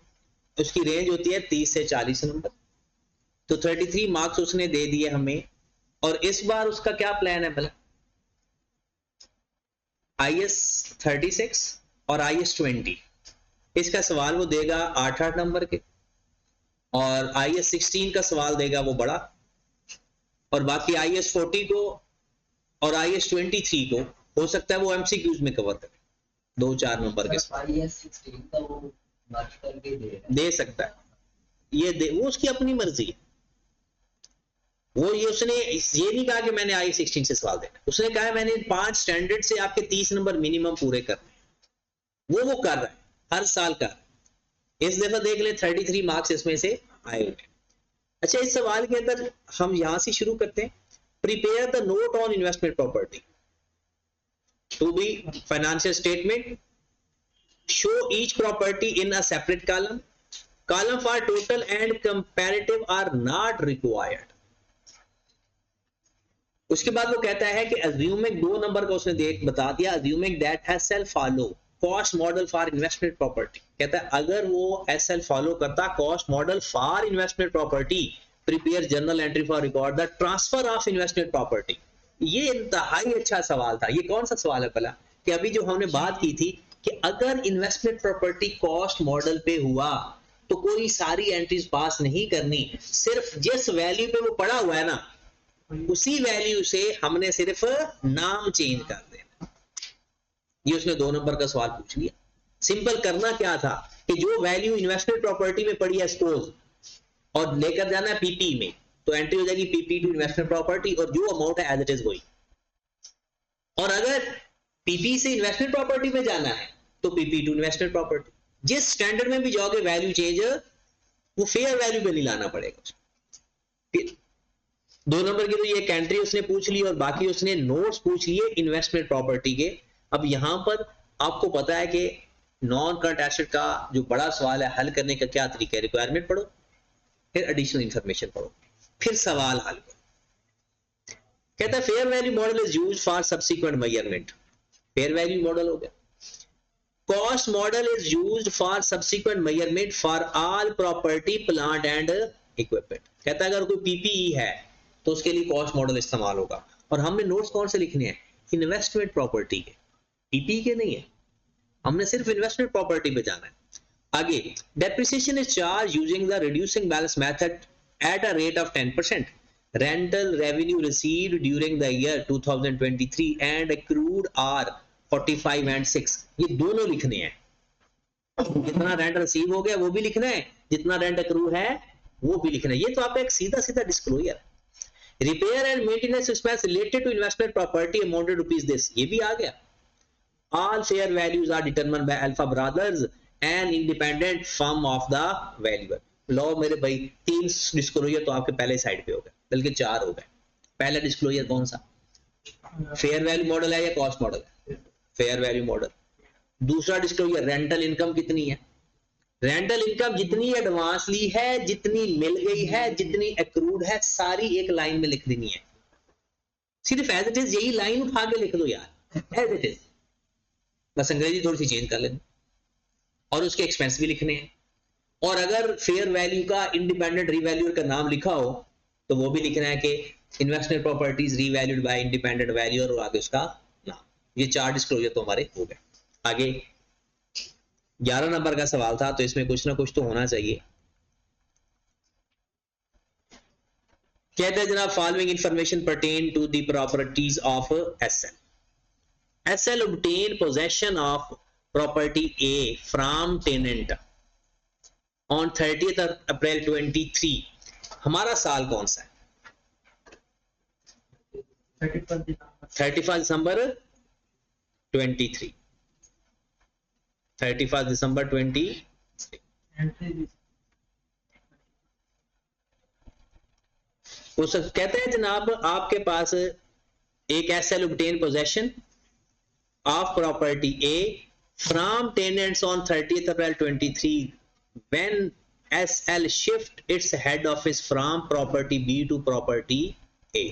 उसकी रेंज होती है 30 से 40 नंबर। तो 33 मार्क्स उसने दे दिए हमें, और इस बार उसका क्या प्लान है भला, IAS 36 और IAS 20 इसका सवाल वो देगा 8 नंबर के, और IAS 16 का सवाल देगा वो बड़ा, और बाकी IAS 40 को और IAS 23 को हो सकता है वो MCQs में कवर करे, 2-4 नंबर के सवाल IAS 16 का वो मर्ज करके दे सकता है, वो उसकी अपनी मर्जी है। वो ये उसने ये नहीं कहा कि मैंने IAS 16 से सवाल देना, उसने कहा मैंने 5 स्टैंडर्ड से आपके 30 नंबर मिनिमम पूरे करने, वो कर रहा है, हर साल कर रहा है। इस दफा देख ले 33 मार्क्स इसमें से आए हुए। अच्छा, इस सवाल के अंदर हम यहां से शुरू करते हैं, prepare the note on investment property to be financial statement, show each property in a separate column for total and comparative are not required. उसके बाद वो कहता है कि अज्यूमिंग 2 नंबर का उसने बता दिया, assuming that SL follow cost model for investment property. कहता है अगर वो SL फॉलो करता cost model for investment property, prepare journal entry for record the transfer of investment property. ये इंतहाई अच्छा सवाल था। ये कौन सा सवाल है भला, कि अभी जो हमने बात की थी कि अगर इन्वेस्टमेंट प्रॉपर्टी कॉस्ट मॉडल पे हुआ तो कोई सारी एंट्रीज पास नहीं करनी, सिर्फ जिस वैल्यू पे वो पड़ा हुआ है ना उसी वैल्यू से हमने सिर्फ नाम चेंज कर देना। ये उसने 2 नंबर का सवाल पूछ लिया। सिंपल करना क्या था कि जो वैल्यू इन्वेस्टमेंट प्रॉपर्टी में पड़ी है सपोज, और लेकर जाना है पीपी में, तो एंट्री हो जाएगी पीपी टू इन्वेस्टमेंट प्रॉपर्टी, और जो अमाउंट है एज इट इज वही। और अगर पीपी से इन्वेस्टमेंट प्रॉपर्टी में जाना है तो पीपी टू इन्वेस्टमेंट प्रॉपर्टी। जिस स्टैंडर्ड में भी जाओगे वैल्यू चेंज वो फेयर वैल्यू पे नहीं लाना पड़ेगा। 2 नंबर की तो ये एंट्री उसने पूछ ली, और बाकी उसने नोट्स पूछ लिए इन्वेस्टमेंट प्रॉपर्टी के। अब यहां पर आपको पता है कि नॉन करंट एसेट का जो बड़ा सवाल है हल करने का क्या तरीका है, रिक्वायरमेंट पढ़ो, फिर एडिशनल इंफॉर्मेशन पढ़ो, फिर सवाल हल करो। कहता है fair value model is used for subsequent measurement. Fair value model हो गया। Cost model is used for subsequent measurement for all property plant and equipment. कहता है अगर कोई पीपीई है तो उसके लिए कॉस्ट मॉडल इस्तेमाल होगा। और हमने नोट्स कौन से लिखने हैं? इन्वेस्टमेंट प्रॉपर्टी के, पीपीई के नहीं है, हमने सिर्फ इन्वेस्टमेंट प्रॉपर्टी पे जाना है। आगे, depreciation is charge using the reducing balance method at a rate of 10%। rental revenue received during the year 2023 and accrued are 45 and 6। ये दोनों लिखने हैं। जितना रेंट रिसीव हो गया वो भी लिखना है, जितना रेंट अक्रू है वो भी लिखना है। ये तो आपका एक सीधा सीधा disclosure. Repair and maintenance expense related to investment property amounted rupees this, ये भी आ गया। All fair values are determined by Alpha Brothers and independent firm of the valuer. लो मेरे भाई 3 डिस्क्लोजर तो आपके पहले साइड पे हो गए, बल्कि 4 हो गए। पहला डिस्क्लोजर कौन सा? फेयर वैल्यू मॉडल है या कॉस्ट मॉडल है? Fair value model. दूसरा डिस्क्लोजर रेंटल इनकम कितनी है, रेंटल इनकम जितनी एडवांस ली है, जितनी मिल गई है, जितनी एक्रूड है, सारी एक लाइन में लिख देनी है। सिर्फ एज इट इज यही लाइन उठा के लिख दो यार, एज इट इज। बस अंग्रेजी थोड़ी सी चेंज कर लेना, और उसके एक्सपेंस भी लिखने हैं। और अगर फेयर वैल्यू का इंडिपेंडेंट रीवैल्यूअर का नाम लिखा हो तो वो भी लिखना है कि investment properties revalued bye independent valuer, और आगे उसका नाम। ये 4 डिस्क्लोजर तो हमारे हो गए। आगे 11 नंबर का सवाल था, तो इसमें कुछ ना कुछ तो होना चाहिए। कहते हैं जनाब, following information pertain to the properties of SL. SL obtain possession of property A from tenant on 30th April 23। हमारा साल कौन सा है? 31 दिसंबर 23। 31 दिसंबर 23। वो सब कहते हैं जनाब, आपके पास एक SL obtain possession of property A from tenants on 30th April 23 when SL shift its head office from property B to property A।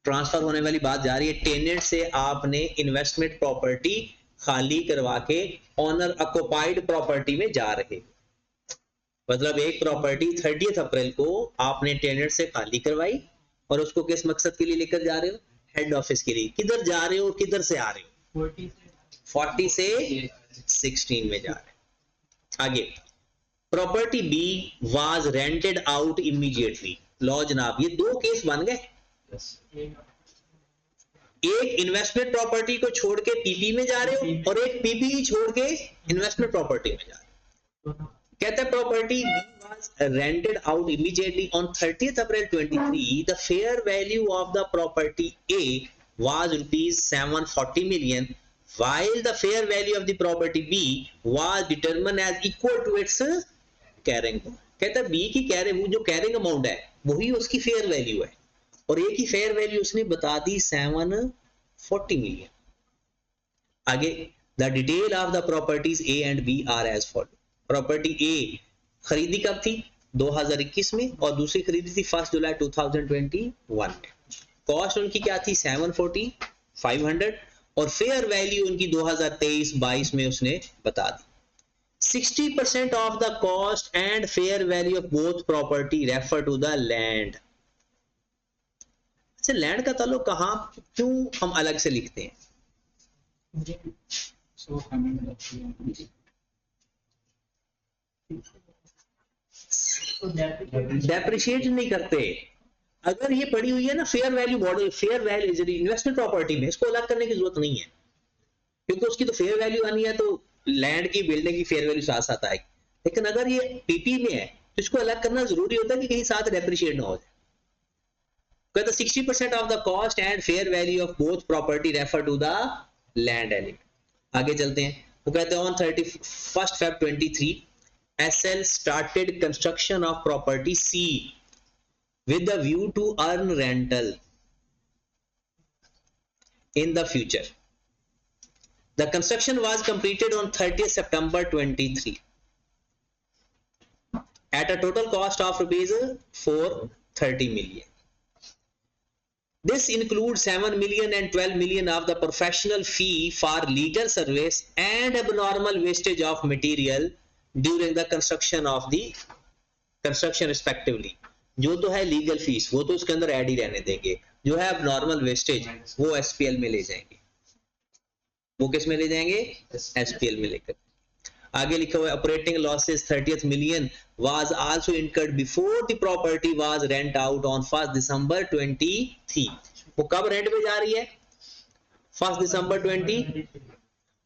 Transfer होने वाली बात जा रही है। टेनेंट से आपने इन्वेस्टमेंट प्रॉपर्टी खाली करवा के ओनर ऑक्युपाइड प्रॉपर्टी में जा रहे, मतलब एक प्रॉपर्टी 30th अप्रैल को आपने टेनेंट से खाली करवाई और उसको किस मकसद के लिए लेकर जा रहे हो? हेड ऑफिस के लिए। किधर जा रहे हो, किधर से आ रहे हो? 40 से 16 में जा रहे हो। आगे, property B was rented out immediately. लो जनाब, ये 2 केस बन गए। एक इन्वेस्टमेंट प्रॉपर्टी को छोड़ के पीपी में जा रहे हो, और एक पीपी छोड़ के इन्वेस्टमेंट प्रॉपर्टी में जा रहे हो। कहता है property B was rented out immediately on 30th April 23। The fair value of the property A was ₹740 million while the fair value of the property B was determined as equal to its carrying amount। कहता है B की जो carrying amount है वही उसकी fair value है, और A की फेयर वैल्यू उसने बता दी 740 million। आगे, the detail of the properties A and B are as follow। Property A खरीदी कब थी? 2021 में, और दूसरी खरीदी थी 1 जुलाई 2021 में। कॉस्ट उनकी क्या थी? 740, 500, और फेयर वैल्यू उनकी 2023-22 में उसने बता दी। 60% of the cost and fair value of both property refer to the land. अच्छा, लैंड का ताल्लुक कहां, क्यों हम अलग से लिखते हैं? डेप्रिशिएट नहीं करते। अगर ये पड़ी हुई है ना fair value model, fair value investment property में, इसको अलग करने की जरूरत नहीं है। क्योंकि उसकी तो फेयर वैल्यू आनी है, तो लैंड की बिल्डिंग की फेयर वैल्यू साथ साथ आएगी। लेकिन अगर ये पीपी में है तो इसको अलग करना जरूरी होता है कि कहीं साथ डेप्रिशिएट ना हो जाए। कहता 60% of the cost and fair value of both property refer to the land element. आगे चलते हैं, वो कहते हैं on 31 Feb 23 SL started construction of property C with the view to earn rental in the future. The construction was completed on 30th September 23 at a total cost of rupees 430 million. This includes 7 million and 12 million of the professional fee for legal service and abnormal wastage of material during the construction of the construction respectively. जो तो है legal fees वो तो उसके अंदर add ही रहने देंगे, जो है abnormal wastage वो SPL में ले जाएंगे। वो किस में ले जाएंगे? SPL में लेकर। आगे लिखा हुआ है operating losses 30th million was also incurred before the property was rent out on 1st December 23। वो कब रेंट पे जा रही है? 1st December 20,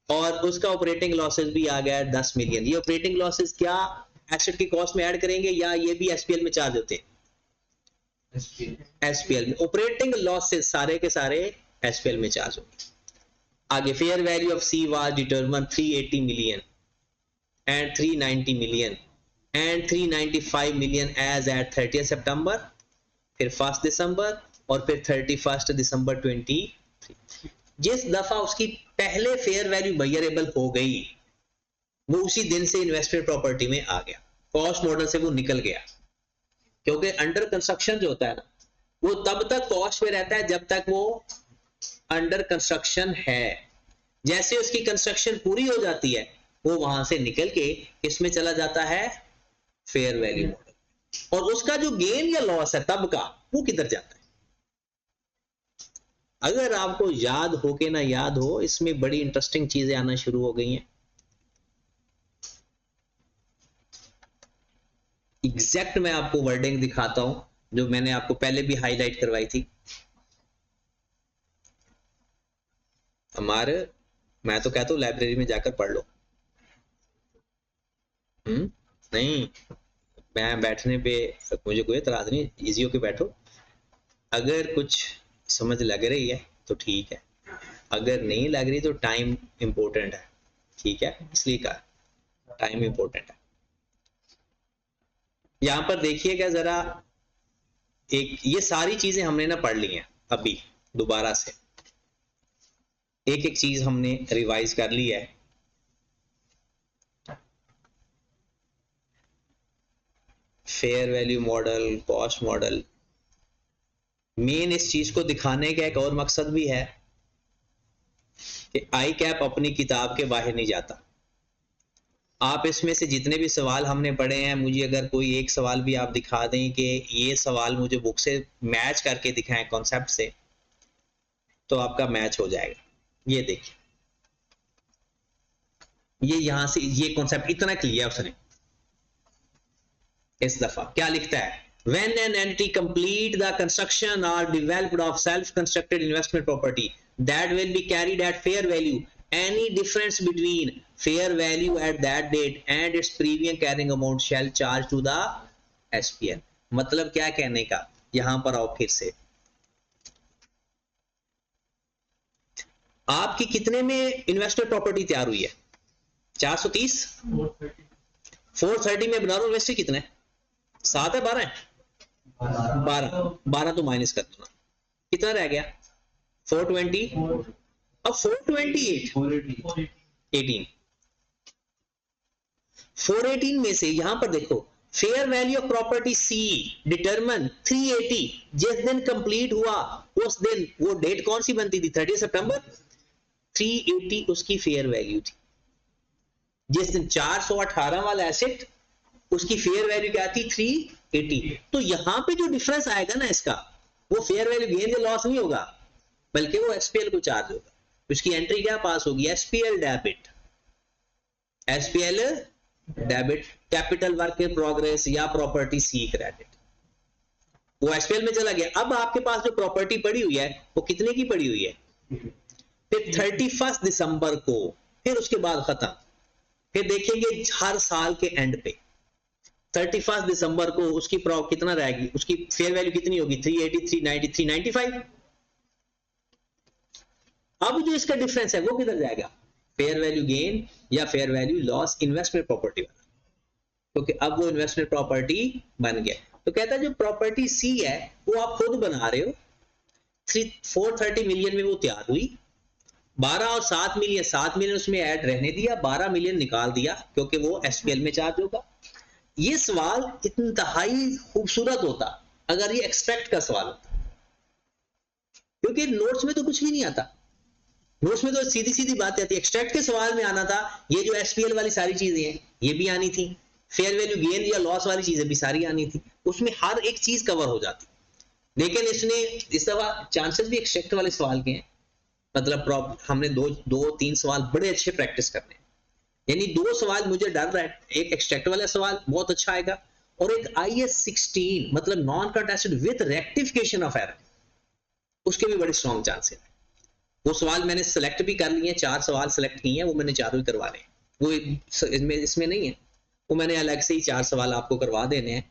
और उसका ऑपरेटिंग लॉसेस भी आ गया है 10 मिलियन। ये ऑपरेटिंग लॉसेस क्या एसेट की कॉस्ट में ऐड करेंगे या ये भी SPL में चार्ज होते हैं? SPL में ऑपरेटिंग लॉसेस सारे के सारे SPL में चार्ज होंगे। आगे fair value of C was determined 380 million and 390 million and 395 million as at 30th September, फिर 1st December और फिर 31st December 23। जिस दफा उसकी पहले फेयर वैल्यू मेजरेबल हो गई वो उसी दिन से इन्वेस्टमेंट प्रॉपर्टी में आ गया, कॉस्ट मॉडल से वो निकल गया। क्योंकि अंडर कंस्ट्रक्शन जो होता है ना वो तब तक कॉस्ट पे रहता है जब तक वो अंडर कंस्ट्रक्शन है। जैसे उसकी कंस्ट्रक्शन पूरी हो जाती है वो वहां से निकल के इसमें चला जाता है फेयर वैल्यू मॉडल, और उसका जो गेन या लॉस है तब का वो किधर जाता है। अगर आपको याद हो के ना याद हो, इसमें बड़ी इंटरेस्टिंग चीजें आना शुरू हो गई हैं। एग्जैक्ट मैं आपको वर्डिंग दिखाता हूं जो मैंने आपको पहले भी हाईलाइट करवाई थी। हमारे मैं तो कहता हूं लाइब्रेरी में जाकर पढ़ लो। नहीं, मैं बैठने पे मुझे कोई एतराज नहीं, इजी होके बैठो। अगर कुछ समझ लग रही है तो ठीक है, अगर नहीं लग रही तो टाइम इंपॉर्टेंट है, ठीक है, इसलिए कहा टाइम इंपॉर्टेंट है। यहां पर देखिएगा जरा, एक ये सारी चीजें हमने ना पढ़ ली हैं, अभी दोबारा से एक एक चीज हमने रिवाइज कर ली है। Fair value model, cost model, main इस चीज को दिखाने का एक और मकसद भी है कि आई कैप अपनी किताब के बाहर नहीं जाता। आप इसमें से जितने भी सवाल हमने पढ़े हैं, मुझे अगर कोई एक सवाल भी आप दिखा दें कि ये सवाल मुझे बुक से मैच करके दिखाएं कॉन्सेप्ट से, तो आपका मैच हो जाएगा। ये देखिए, ये यहां से ये कॉन्सेप्ट इतना क्लियर उसने इस दफा क्या लिखता है, when an entity complete the construction or developed of self-constructed investment property that will be carried at fair value, any difference between fair value at that date and its previous carrying amount shall charge to the SPL। मतलब क्या कहने का, यहां पर आओ फिर से, आपकी कितने में इन्वेस्टर प्रॉपर्टी तैयार हुई है? 430, 430 में बना रहा इन्वेस्टर कितने, 7 है 12 है, 12 तो माइनस कर दो ना, कितना रह गया 420, अब 428 18, 418 में से यहां पर देखो fair value of property C determine 380, जिस दिन कंप्लीट हुआ उस दिन, वो डेट कौन सी बनती थी 30 सितंबर, 380 उसकी फेयर वैल्यू थी। जिस दिन 418 वाला एसेट उसकी फेयर वैल्यू क्या थी 380। तो यहां पे जो डिफरेंस आएगा ना इसका, वो फेयर वैल्यू गेन या लॉस नहीं होगा, बल्कि वो SPL को चार्ज होगा। उसकी एंट्री क्या पास होगी, SPL debit, SPL debit, capital work in progress या प्रॉपर्टी सी क्रेडिट, वो SPL में चला गया। अब आपके पास जो प्रॉपर्टी पड़ी हुई है वो कितने की पड़ी हुई है, फिर 31 दिसंबर को, फिर उसके बाद खत्म। फिर देखेंगे हर साल के एंड पे 31 दिसंबर को उसकी प्रॉ कितना रहेगी, उसकी फेयर वैल्यू कितनी होगी, 383, 93, 95। अब जो इसका डिफरेंस है वो किधर जाएगा, फेयर वैल्यू गेन या fair value loss investment property वाला, क्योंकि अब वो इन्वेस्टमेंट प्रॉपर्टी बन गया। तो कहता है जो प्रॉपर्टी सी है वो आप खुद बना रहे हो, 430 मिलियन में वो तैयार हुई, 12 और 7 मिलियन, 7 मिलियन उसमें ऐड रहने दिया, 12 मिलियन निकाल दिया क्योंकि वो एसपीएल में चार्ज होगा। ये सवाल इंतहाई खूबसूरत होता अगर ये एक्सट्रैक्ट का सवाल होता, क्योंकि नोट्स में तो कुछ भी नहीं आता, नोट्स में तो सीधी सीधी बात आती है। एक्सट्रैक्ट के सवाल में आना था ये जो एसपीएल वाली सारी चीजें हैं ये भी आनी थी, फेयर वैल्यू गेन या लॉस वाली चीजें भी सारी आनी थी, उसमें हर एक चीज कवर हो जाती। लेकिन इसने इस दफा चांसेस भी एक्सट्रैक्ट वाले सवाल के हैं, मतलब हमने दो तीन सवाल बड़े अच्छे प्रैक्टिस करने हैं, यानी 2 सवाल मुझे डर रहा है, एक एक्सट्रैक्ट वाला सवाल बहुत अच्छा आएगा और एक IAS 16 मतलब non contested with rectification of error, उसके भी बड़े स्ट्रॉन्ग चांसेस हैं। वो सवाल मैंने सेलेक्ट भी कर लिए हैं, 4 सवाल सेलेक्ट किए हैं, वो मैंने चारों ही करवा रहे हैं, वो इसमें नहीं है, वो मैंने अलग से ही 4 सवाल आपको करवा देने हैं,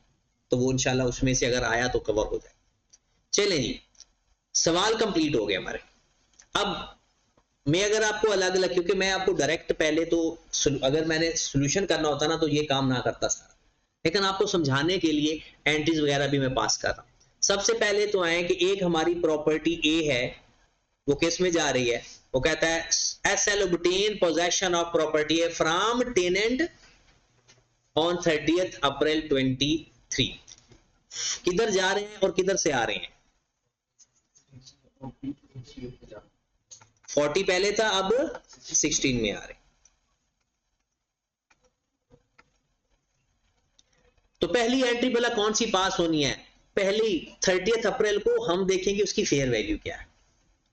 तो वो इंशाल्लाह उसमें से अगर आया तो कवर हो जाए। चलें जी, सवाल कंप्लीट हो गए हमारे। अब मैं अगर आपको अलग अलग, क्योंकि मैं आपको डायरेक्ट पहले तो अगर मैंने सोल्यूशन करना होता ना तो ये काम ना करता सारा, लेकिन आपको समझाने के लिए एंट्रीज वगैरह भी मैं पास कर रहा हूं। सबसे पहले तो आए कि एक हमारी प्रॉपर्टी ए है, वो किस में जा रही है, वो कहता है SL obtain possession of property A from tenant on 30th April 23। किधर जा रहे हैं और किधर से आ रहे हैं, 40 पहले था, अब 16 में आ रहे। तो पहली एंट्री भला कौन सी पास होनी है, पहली 30th अप्रैल को हम देखेंगे उसकी फेयर वैल्यू क्या है,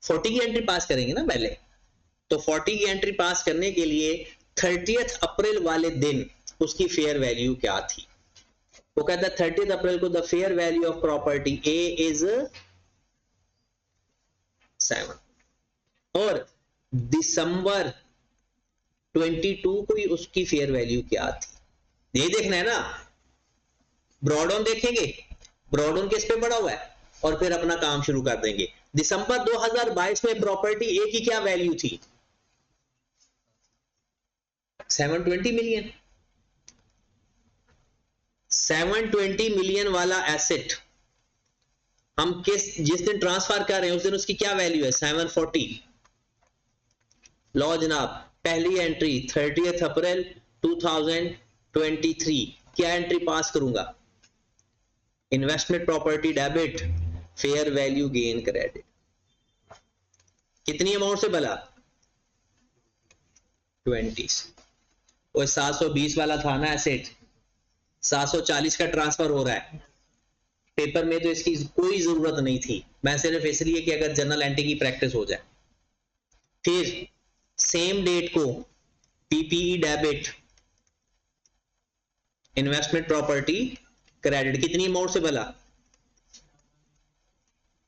40 की एंट्री पास करेंगे ना पहले, तो 40 की एंट्री पास करने के लिए 30th अप्रैल वाले दिन उसकी फेयर वैल्यू क्या थी। वो कहता है 30th अप्रैल को the fair value of property A is 7 और दिसंबर 22 को ही उसकी फेयर वैल्यू क्या थी। ये देखना है ना, ब्रॉडऑन देखेंगे, ब्रॉडऑन किस पे पड़ा हुआ है और फिर अपना काम शुरू कर देंगे। दिसंबर 2022 में प्रॉपर्टी ए की क्या वैल्यू थी, 720 मिलियन। 720 मिलियन वाला एसेट हम जिस दिन ट्रांसफर कर रहे हैं उस दिन उसकी क्या वैल्यू है, 740। लो जनाब, पहली एंट्री 30th अप्रैल 2023, क्या एंट्री पास करूंगा, investment property debit, fair value gain credit, कितनी अमाउंट से भला, 20। वो 720 वाला था ना एसेट, 740 का ट्रांसफर हो रहा है। पेपर में तो इसकी कोई जरूरत नहीं थी, मैं सिर्फ इसलिए कि अगर जनरल एंट्री की प्रैक्टिस हो जाए। फिर सेम डेट को PPE debit, investment property credit, कितनी अमाउंट से भला,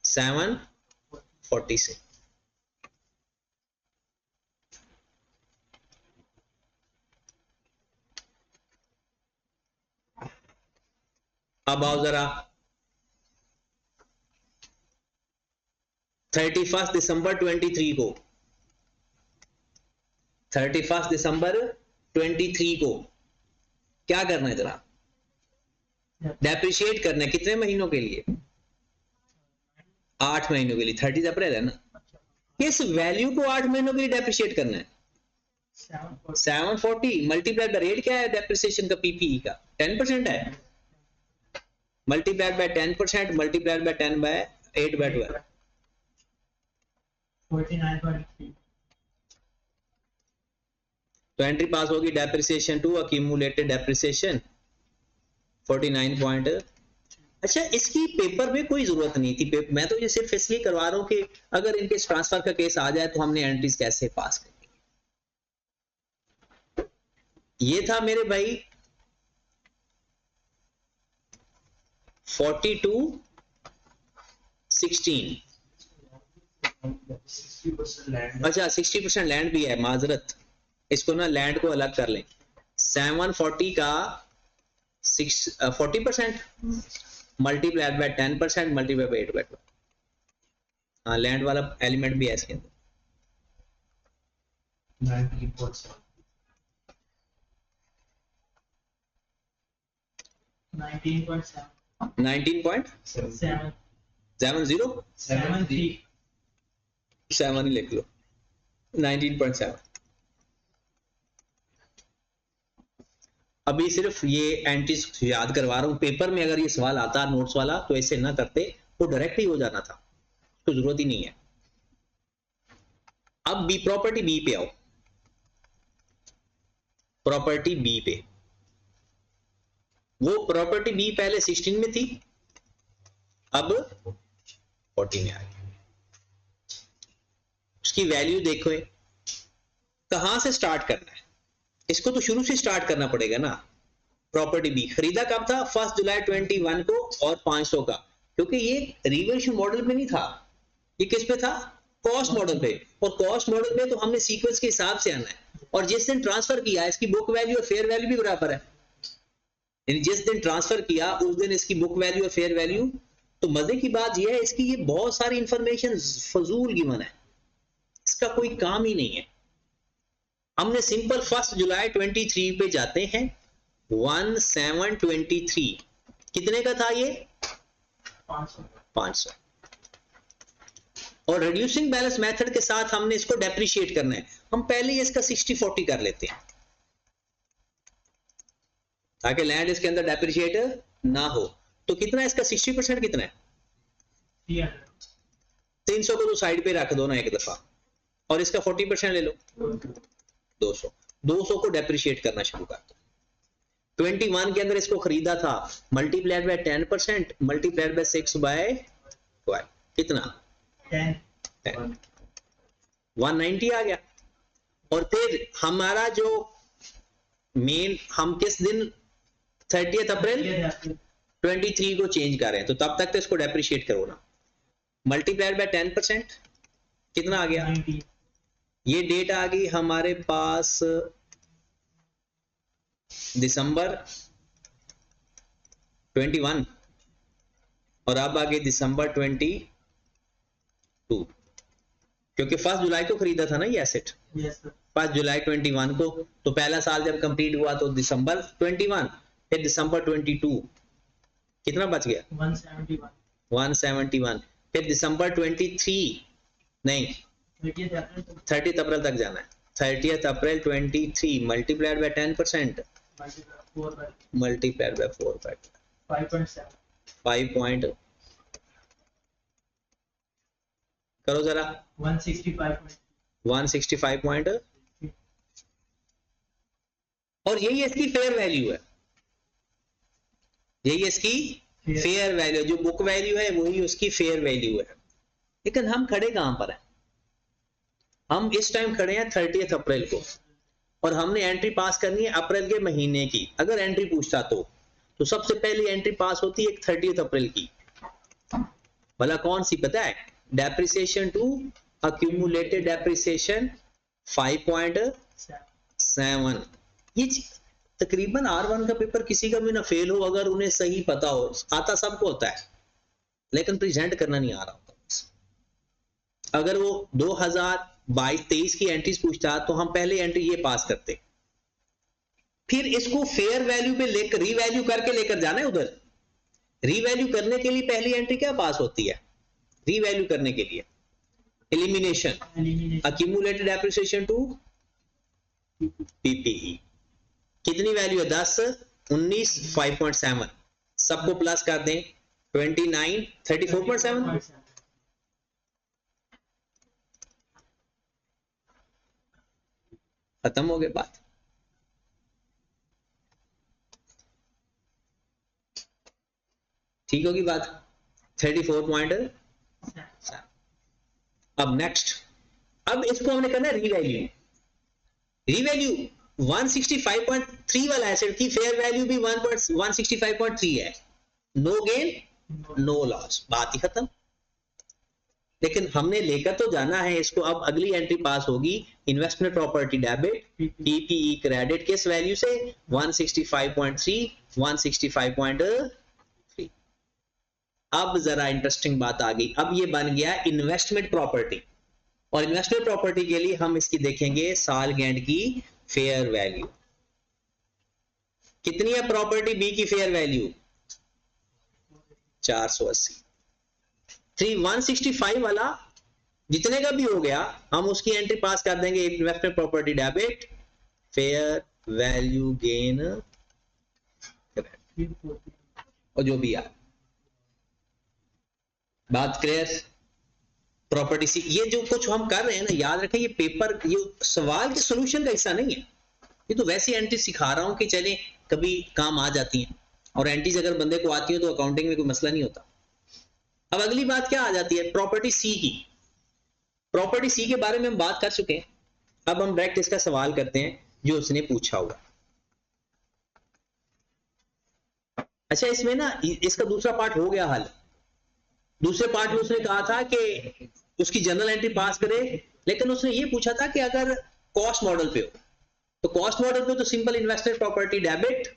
740 से। अब आओ जरा 31 दिसंबर 23 को, 31 दिसंबर 23 को क्या करना है जरा, डेप्रिशिएट करना है, कितने महीनों के लिए, 8 महीनों के लिए। 30 अप्रैल है ना, किस वैल्यू को 8 महीनों के लिए डेप्रिशिएट करना है, 740 मल्टीप्लाइड बाय रेट क्या है डेप्रिसिएशन का, पीपीई का 10% है, multiplied by 10% multiplied by 10 by 8 by 12, 49.3। तो एंट्री पास होगी डेप्रिसिएशन टू अक्यूमुलेटेड डेप्रिसिएशन 49. अच्छा, इसकी पेपर में कोई जरूरत नहीं थी, मैं तो ये सिर्फ इसलिए करवा रहा हूं कि अगर इनके ट्रांसफर का केस आ जाए तो हमने एंट्रीज कैसे पास करेंगे। ये था मेरे भाई 42-16, 60% लैंड। अच्छा 60% लैंड भी है, माजरत, इसको ना लैंड को अलग कर लें। 740 का 40% मल्टीप्लाइड बाय 10% मल्टीप्लाइड बाय 8/12। हाँ लैंड वाला एलिमेंट भी है इसके अंदर। 19.7 19.7 7 19.70 7 ही लिख लो 19.7। अभी सिर्फ ये एंट्रीज याद करवा रहा हूं, पेपर में अगर ये सवाल आता नोट्स वाला तो ऐसे ना करते, वो डायरेक्ट ही हो जाना था, तो जरूरत ही नहीं है। अब बी प्रॉपर्टी बी पे आओ, प्रॉपर्टी बी पे। वो प्रॉपर्टी बी पहले 16 में थी, अब 40 में आ गई। उसकी वैल्यू देखो, कहां से स्टार्ट करना है, इसको तो शुरू से स्टार्ट करना पड़ेगा ना। प्रॉपर्टी बी खरीदा कब था? 1 जुलाई 21 को और 500 का, क्योंकि ये रिवर्शन मॉडल पे नहीं था, ये किस पे था? कॉस्ट मॉडल पे। और कॉस्ट मॉडल में तो हमने सीक्वेंस के हिसाब से आना है, और जिस दिन ट्रांसफर किया इसकी बुक वैल्यू और फेयर वैल्यू भी बराबर है, यानी जिस दिन ट्रांसफर किया उस दिन इसकी बुक वैल्यू और फेयर वैल्यू। तो मजे की बात यह है इसकी, ये बहुत सारी इंफॉर्मेशन फजूल गिवन है, इसका कोई काम ही नहीं है। हमने सिंपल 1 जुलाई 23 पे जाते हैं, 1723 कितने का था ये? 500। और रिड्यूसिंग बैलेंस मेथड के साथ हमने इसको डेप्रिशिएट करना है। हम पहले ही इसका 60-40 कर लेते हैं ताकि लैंड इसके अंदर डेप्रिशिएट ना हो। तो कितना है इसका? 60% कितना है? 300 को तो साइड पे रख दो ना एक दफा, और इसका 40% ले लो, 200 को डेप्रिशिएट करना शुरू कर दो। 21 के अंदर इसको खरीदा था, मल्टीप्लाइड बाय 10% मल्टीप्लाइड बाय 6/12 कितना? 10 190 आ गया। और फिर हमारा जो मेन, हम किस दिन 30 अप्रैल 23 को चेंज कर रहे हैं, तो तब तक तो इसको डेप्रिशिएट करो ना। मल्टीप्लाइड बाय 10% कितना आ गया? 90। ये डेट आ गई हमारे पास दिसंबर 21, और अब आगे दिसंबर 22, क्योंकि 1 जुलाई को खरीदा था ना ये एसेट, 1 जुलाई 21 को। तो पहला साल जब कंप्लीट हुआ तो दिसंबर 21, फिर दिसंबर 22 कितना बच गया? 171। फिर दिसंबर 23 नहीं 30 अप्रैल तक जाना है। 30 अप्रैल 23 मल्टीप्लाइड बाय 10% मल्टीप्लाइड बाय 4/5 5 करो जरा 165 और यही इसकी फेयर वैल्यू है, यही इसकी फेयर वैल्यू, जो बुक वैल्यू है वही उसकी फेयर वैल्यू है। लेकिन हम खड़े कहां पर हैं? हम इस टाइम खड़े हैं 30 अप्रैल को, और हमने एंट्री पास करनी है अप्रैल के महीने की। अगर एंट्री पूछता तो सबसे पहली एंट्री पास होती है 30 अप्रैल की। भला कौन सी पता है? Depreciation to accumulated depreciation 5.7। ये तकरीबन R1 का पेपर किसी का भी ना फेल हो अगर उन्हें सही पता हो, आता सबको होता है, लेकिन प्रेजेंट करना नहीं आ रहा होता। अगर वो 2022-23 की एंट्रीज पूछता तो हम पहले एंट्री ये पास करते, फिर इसको फेयर वैल्यू पे लेकर रीवैल्यू करके लेकर जाना है उधर। रीवैल्यू करने के लिए पहली एंट्री क्या पास होती है? रीवैल्यू करने के लिए elimination, accumulated depreciation to PPE. कितनी वैल्यू है? 10, 19, 5.7। सबको प्लस कर दें, 29, 34.7। खत्म हो गई बात। ठीक होगी बात? 34.7। अब नेक्स्ट, अब इसको हमने करना है रीवैल्यू। रीवैल्यू 165.3 वाला एसेट की फेयर वैल्यू भी 165.3 है। नो गेन नो लॉस, बात ही खत्म। लेकिन हमने लेकर तो जाना है इसको। अब अगली एंट्री पास होगी investment property debit, PPE credit किस वैल्यू से 165.3 165.3। अब जरा इंटरेस्टिंग बात आ गई, अब ये बन गया इन्वेस्टमेंट प्रॉपर्टी, और इन्वेस्टमेंट प्रॉपर्टी के लिए हम इसकी देखेंगे सालगैंड की फेयर वैल्यू। कितनी है प्रॉपर्टी बी की फेयर वैल्यू 480। 165 वाला जितने का भी हो गया हम उसकी एंट्री पास कर देंगे investment property debit fair value gain और जो भी आए। बात क्लियर? प्रॉपर्टी सी, ये जो कुछ हम कर रहे हैं ना, याद रखें ये पेपर, ये सवाल के सॉल्यूशन का हिस्सा नहीं है, ये तो वैसी एंट्री सिखा रहा हूं कि चले कभी काम आ जाती हैं, और एंट्रीज अगर बंदे को आती है तो अकाउंटिंग में कोई मसला नहीं होता। अब अगली बात क्या आ जाती है, प्रॉपर्टी सी की। प्रॉपर्टी सी के बारे में हम बात कर चुके हैं, अब हम डायरेक्ट इसका सवाल करते हैं जो उसने पूछा हुआ। अच्छा, इसमें ना इसका दूसरा पार्ट हो गया हल। दूसरे पार्ट में उसने कहा था कि उसकी जनरल एंट्री पास करे, लेकिन उसने ये पूछा था कि अगर कॉस्ट मॉडल पे हो, तो कॉस्ट मॉडल पे तो simple investment property debit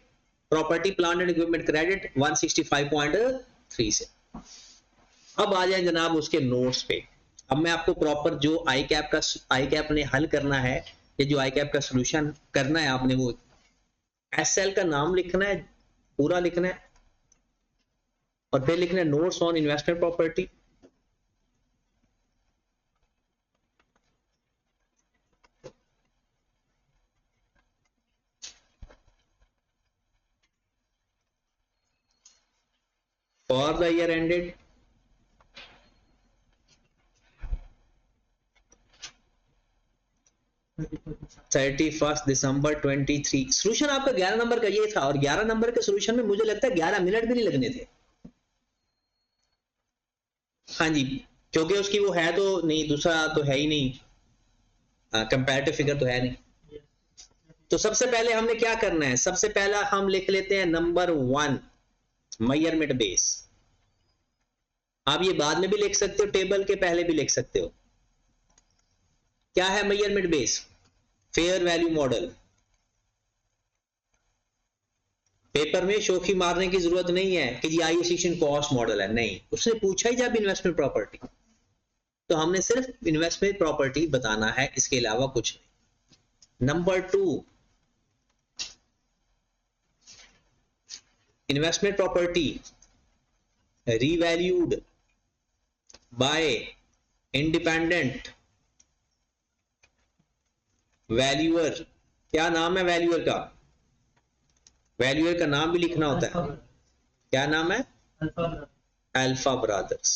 property plant and equipment credit 165.3 से। अब आ जाए जनाब उसके नोट्स पे। अब मैं आपको प्रॉपर जो आई कैप ने हल करना है, ये जो आई कैप का सॉल्यूशन करना है आपने, वो एसएल का नाम लिखना है, पूरा लिखना है, और फिर लिखना है notes on investment property. For the year ended 31 December 23। Solution आपका 11 नंबर का ये था, और 11 नंबर के सोल्यूशन में मुझे लगता है 11 मिनट भी नहीं लगने थे। हाँ जी, क्योंकि उसकी वो है तो नहीं, दूसरा तो है ही नहीं, कंपैरेटिव फिगर तो है नहीं। तो सबसे पहले हमने क्या करना है, सबसे पहला हम लिख लेते हैं नंबर 1 मेजरमेंट बेस। आप ये बाद में भी लिख सकते हो, टेबल के पहले भी लिख सकते हो। क्या है measurement base? Fair value model. Paper में शोखी मारने की जरूरत नहीं है कि जी आईएसएशन कॉस्ट मॉडल है, नहीं, उसने पूछा ही जब इन्वेस्टमेंट प्रॉपर्टी, तो हमने सिर्फ इन्वेस्टमेंट प्रॉपर्टी बताना है, इसके अलावा कुछ नहीं। Number 2 investment property revalued bye independent valuer. क्या नाम है वैल्यूअर का? वैल्यूअर का नाम भी लिखना होता है, क्या नाम है? Alpha brothers.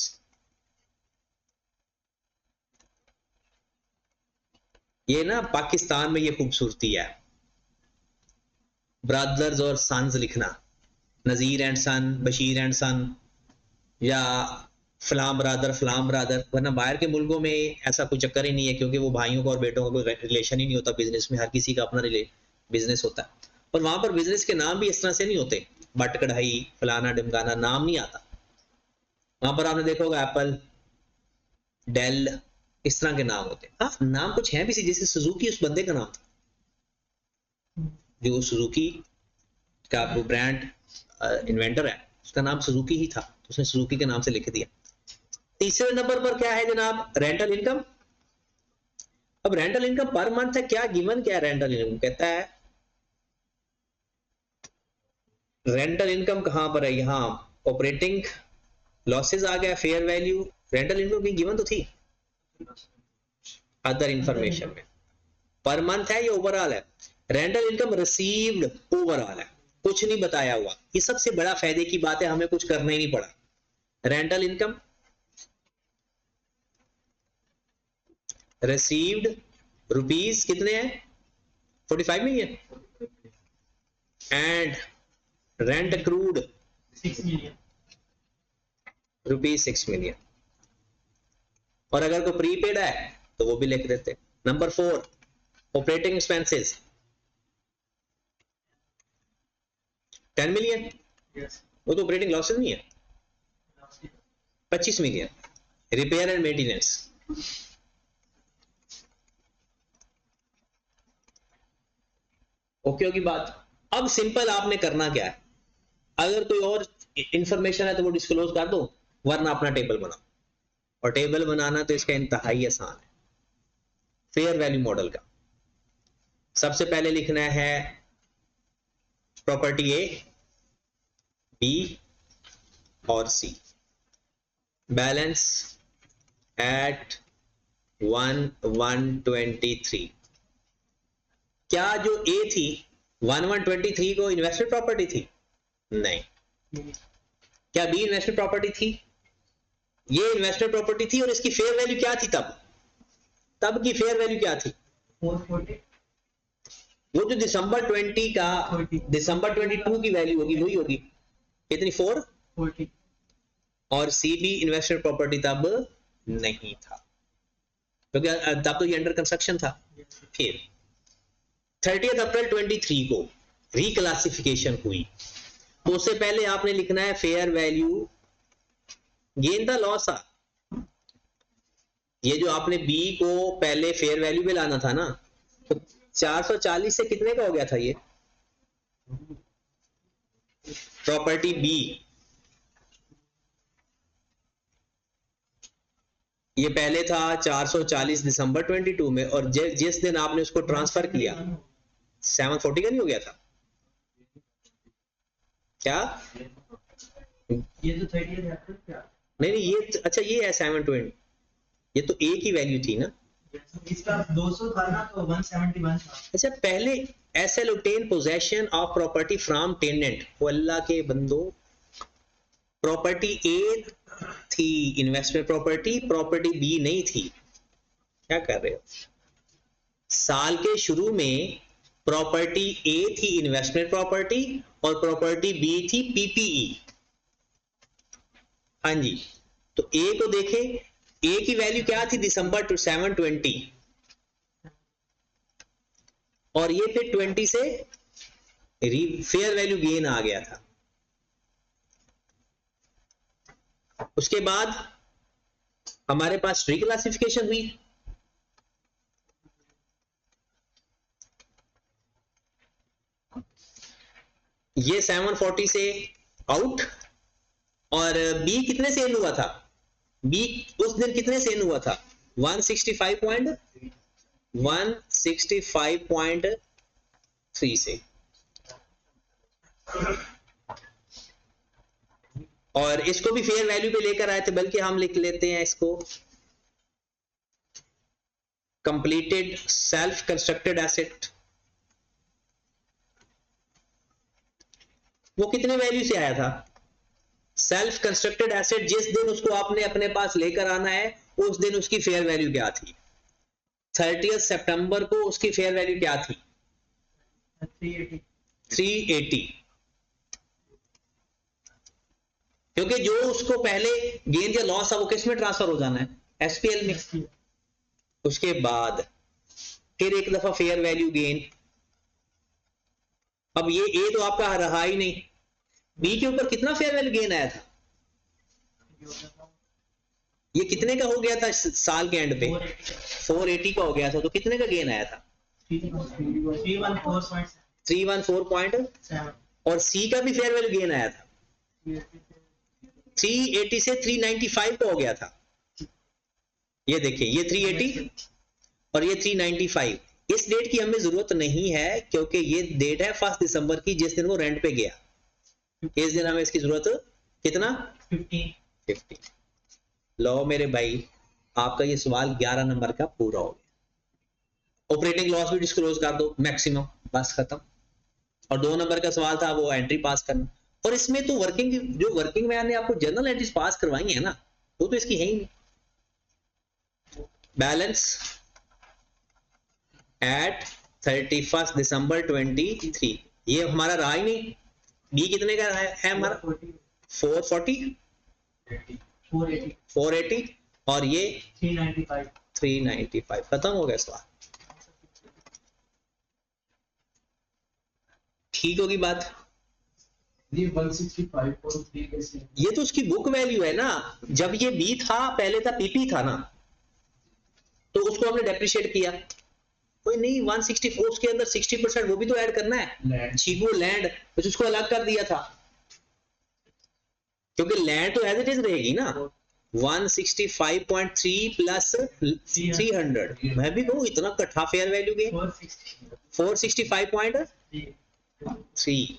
ये ना पाकिस्तान में ये खूबसूरती है, ब्रदर्स और सन्स लिखना, नजीर एंड सन, बशीर एंड सन, या फलाम ब्रदर, वरना बाहर के मुल्कों में ऐसा कोई चक्कर ही नहीं है, क्योंकि वो भाइयों का और बेटों का कोई रिलेशन ही नहीं होता बिजनेस में, हर किसी का अपना बिजनेस होता है। और वहां पर बिजनेस के नाम भी इस तरह से नहीं होते, बट कढ़ाई फलाना ढिमकाना, नाम नहीं आता। वहां पर आपने देखा होगा एप्पल, डेल, इस तरह के नाम होते हैं। हाँ, नाम कुछ है भी सी, जैसे सुजुकी उस बंदे का नाम था, जो सुजुकी का ब्रांड इन्वेंटर है, उसका नाम सुजुकी ही था, तो उसने सुजुकी के नाम से लिख दिया। तीसरे नंबर पर क्या है जनाब? Rental income. अब रेंटल इनकम पर मंथ है, क्या गिवन क्या है रेंटल इनकम? कहता है रेंटल इनकम कहां पर है, यहां ऑपरेटिंग लॉसेस आ गया, फेयर वैल्यू, रेंटल इनकम की गिवन तो थी अदर इंफॉर्मेशन में। पर मंथ है, ये ओवरऑल है। रेंटल इनकम रिसीव्ड ओवरऑल है, कुछ नहीं बताया हुआ। ये सबसे बड़ा फायदे की बात है, हमें कुछ करना ही नहीं पड़ा। रेंटल इनकम रिसीव्ड रुपीज कितने हैं? 45 million, and rent accrued 6 million, rupees 6 million. और अगर कोई प्रीपेड है तो वो भी लिख देते। Number 4 operating expenses 10 million, yes, वो तो ऑपरेटिंग लॉसेस नहीं है, 25 million. Repair and maintenance. Okay होगी बात। अब सिंपल आपने करना क्या है, अगर कोई और इंफॉर्मेशन है तो वो डिस्क्लोज कर दो, वरना अपना टेबल बनाओ। और टेबल बनाना तो इसका इंतहाई आसान है फेयर वैल्यू मॉडल का। सबसे पहले लिखना है प्रॉपर्टी ए, बी और सी, बैलेंस एट 1,123। क्या जो ए थी 1,123 को इन्वेस्टेड प्रॉपर्टी थी? नहीं। क्या बी इन्वेस्टेड प्रॉपर्टी थी? ये इन्वेस्टेड प्रॉपर्टी थी। और इसकी फेयर वैल्यू क्या थी तब की फेयर वैल्यू क्या थी? 440। वो जो दिसंबर 20 का, दिसंबर 22 की वैल्यू होगी वही होगी। कितनी? 440। और सी बी इन्वेस्टेड प्रॉपर्टी तब नहीं था, क्योंकि तब तो ये अंडर कंस्ट्रक्शन था। फिर 30 अप्रैल 23 को रिक्लासिफिकेशन हुई, तो उससे पहले आपने लिखना है fair value gain the loss. ये जो आपने बी को पहले फेयर वैल्यू पे लाना था ना, तो 440 से कितने का हो गया था ये प्रॉपर्टी बी? ये पहले था 440 दिसंबर 22 में, और जिस दिन आपने उसको ट्रांसफर किया 740 का नहीं हो गया था क्या? ये तो 30 क्या? नहीं ये अच्छा ये है 720, ये तो ए की वैल्यू थी ना। इसका 200 था ना, तो 171 था। अच्छा पहले SL obtain possession of property from tenant। वो अल्लाह के बंदो, प्रॉपर्टी ए थी इन्वेस्टमेंट प्रॉपर्टी, प्रॉपर्टी बी नहीं थी। क्या कर रहे हो? साल के शुरू में प्रॉपर्टी ए थी इन्वेस्टमेंट प्रॉपर्टी और प्रॉपर्टी बी थी पीपीई। हाँ जी, तो ए को देखें, ए की वैल्यू क्या थी दिसंबर 720, और ये फिर 20 से फेयर वैल्यू गेन आ गया था। उसके बाद हमारे पास रिक्लासिफिकेशन हुई। ये 740 से आउट, और बी कितने से इन हुआ था? बी उस दिन कितने से इन हुआ था? 165.3 से। और इसको भी फेयर वैल्यू पे लेकर आए थे, बल्कि हम लिख लेते हैं इसको कंप्लीटेड सेल्फ कंस्ट्रक्टेड एसेट। वो कितने वैल्यू से आया था? सेल्फ कंस्ट्रक्टेड एसेट जिस दिन उसको आपने अपने पास लेकर आना है, उस दिन उसकी फेयर वैल्यू क्या थी? 30 सितंबर को उसकी फेयर वैल्यू क्या थी? 380। क्योंकि जो उसको पहले गेन या लॉस है वो किस में ट्रांसफर हो जाना है? एसपीएल में। उसके बाद फिर एक दफा फेयर वैल्यू गेन। अब ये ए तो आपका रहा ही नहीं, बी के ऊपर कितना फेयर वैल्यू गेन आया था? ये कितने का हो गया था साल के एंड पे? 480 का हो गया था। तो कितने का गेन आया था? 314.7। और सी का भी फेयर वैल्यू गेन आया था, 380 से 395 का हो गया था। ये देखिए, ये 380 और ये 395। इस डेट की हमें जरूरत नहीं है, क्योंकि ये डेट है 1 दिसंबर की, जिस दिन वो रेंट पे गया। इस दिन हमें इसकी जरूरत कितना? 50। लो मेरे भाई, आपका ये सवाल 11 नंबर का पूरा हो गया। ऑपरेटिंग लॉस भी डिस्क्लोज कर दो मैक्सिमम, बस खत्म। और 2 नंबर का सवाल था वो एंट्री पास करना। और इसमें तो जो वर्किंग मैन ने आपको जर्नल एंट्रीज पास करवाई है ना, वो तो इसकी है ही नहीं। बैलेंस एट 31 दिसंबर 23, ये हमारा रहा ही नहीं। बी कितने का है हमारा? 440, 480 और ये 395। खत्म हो गया सवाल। ठीक होगी बात? ये 165.3 कैसे? ये तो उसकी बुक वैल्यू है ना, जब ये बी था पहले था पीपी था ना, तो उसको हमने डेप्रिशिएट किया। कोई नहीं 164 उसके अंदर 60% वो भी तो ऐड करना है, चीगो लैंड तो उसको अलग कर दिया था, क्योंकि लैंड तो एज इट इज रहेगी ना। 165.3 प्लस 300, मैं भी कहूँ इतना कट्ठा फेयर वैल्यू के 465.3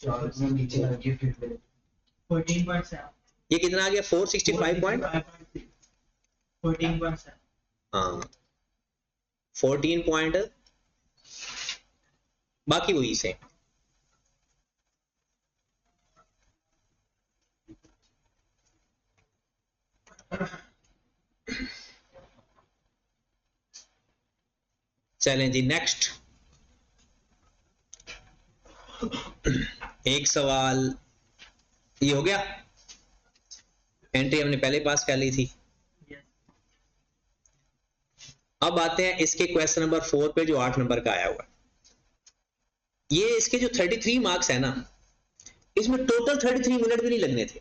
चार्ज में नीचे आ गया फिर 14.7 ये कितना आ गया 465 पॉइंट 14.7 हाँ 14 पॉइंट बाकी वही से चलें जी नेक्स्ट एक सवाल ये हो गया, एंट्री हमने पहले पास कर ली थी। अब आते हैं इसके क्वेश्चन नंबर 4 पे जो 8 नंबर का आया हुआ है। ये इसके जो 33 मार्क्स है ना, इसमें टोटल 33 मिनट भी नहीं लगने थे।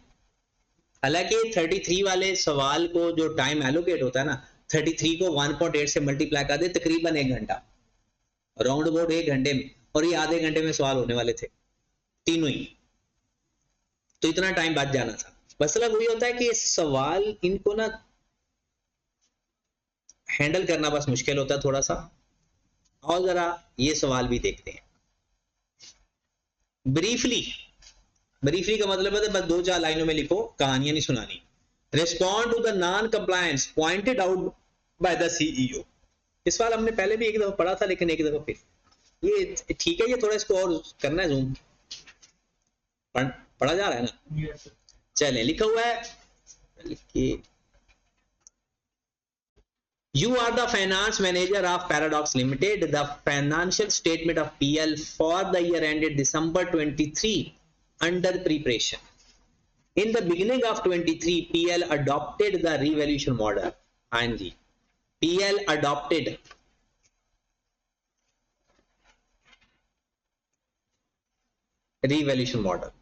हालांकि 33 वाले सवाल को जो टाइम एलोकेट होता है ना, 33 को 1.8 से मल्टीप्लाई कर दे तकरीबन 1 घंटा, राउंड अबाउट 1 घंटे में, और ये आधे घंटे में सवाल होने वाले थे तीनों ही, तो इतना टाइम बच जाना था। मसला वही होता है कि सवाल इनको ना हैंडल करना बस मुश्किल होता है थोड़ा सा। और जरा ये सवाल भी देखते हैं ब्रीफली। ब्रीफली का मतलब है बस 2-4 लाइनों में लिखो, कहानियां नहीं सुनानी। Respond to the non compliance pointed out by the CEO. इस सवाल हमने पहले भी एक दफा पढ़ा था, लेकिन एक दफा फिर ये ठीक है, ये थोड़ा इसको और करना है जूम, पढ़ा जा रहा है ना। चलें, लिखा हुआ है कि You are the finance manager of Paradox Limited. The financial statement of PL for the year ended December 23 under preparation. In the beginning of 23, PL adopted the revaluation model. ING. PL adopted revaluation model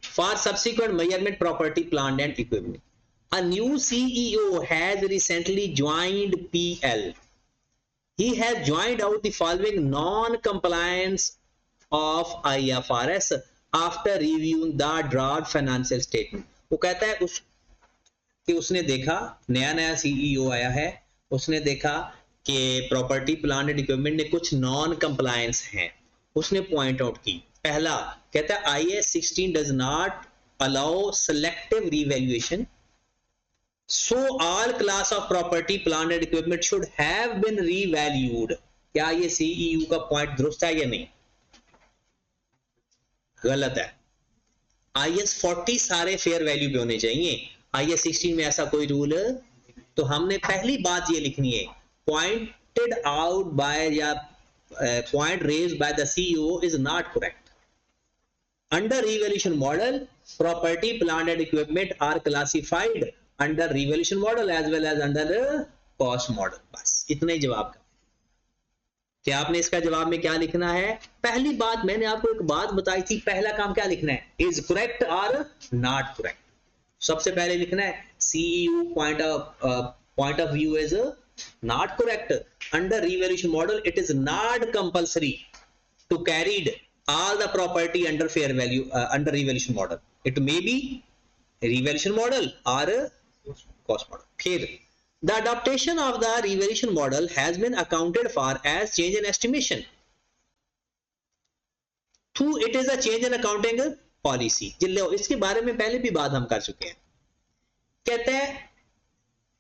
for subsequent measurement property, plant and equipment. A new CEO has recently joined PL. He has joined out the following non-compliance of IFRS after reviewing the draft financial statement. वो कहता है कि उसने देखा, नया CEO आया है, उसने देखा कि प्रॉपर्टी प्लांट एंड इक्विपमेंट में कुछ नॉन कंप्लायंस हैं, उसने पॉइंट आउट की। पहला कहता है IAS 16 does not allow selective revaluation. So all class of property, plant and equipment should have been revalued. क्या ये CEO का पॉइंट दुरुस्त है या नहीं? गलत है। IAS 40 सारे फेयर वैल्यू पे होने चाहिए, IAS 16 में ऐसा कोई रूल। तो हमने पहली बात ये लिखनी है, पॉइंटेड आउट बाय या point raised by the CEO is not correct. Under revaluation model, property, plant and equipment are classified under revaluation model as well as under cost model. बस इतना ही जवाब का। क्या आपने इसका जवाब में क्या लिखना है? पहली बात मैंने आपको एक बात बताई थी, पहला काम क्या लिखना है, इज करेक्ट और नॉट करेक्ट। सबसे पहले लिखना है CEO point of view is not correct. Under revaluation model, it is not compulsory to carried all the property under fair value under revaluation model. It may be revaluation model or cost model. Here, the adaptation of the revaluation model has been accounted for as change in estimation. Through it is a change in accounting policy. जिल्लो इसके बारे में पहले भी बात हम कर चुके हैं। कहते हैं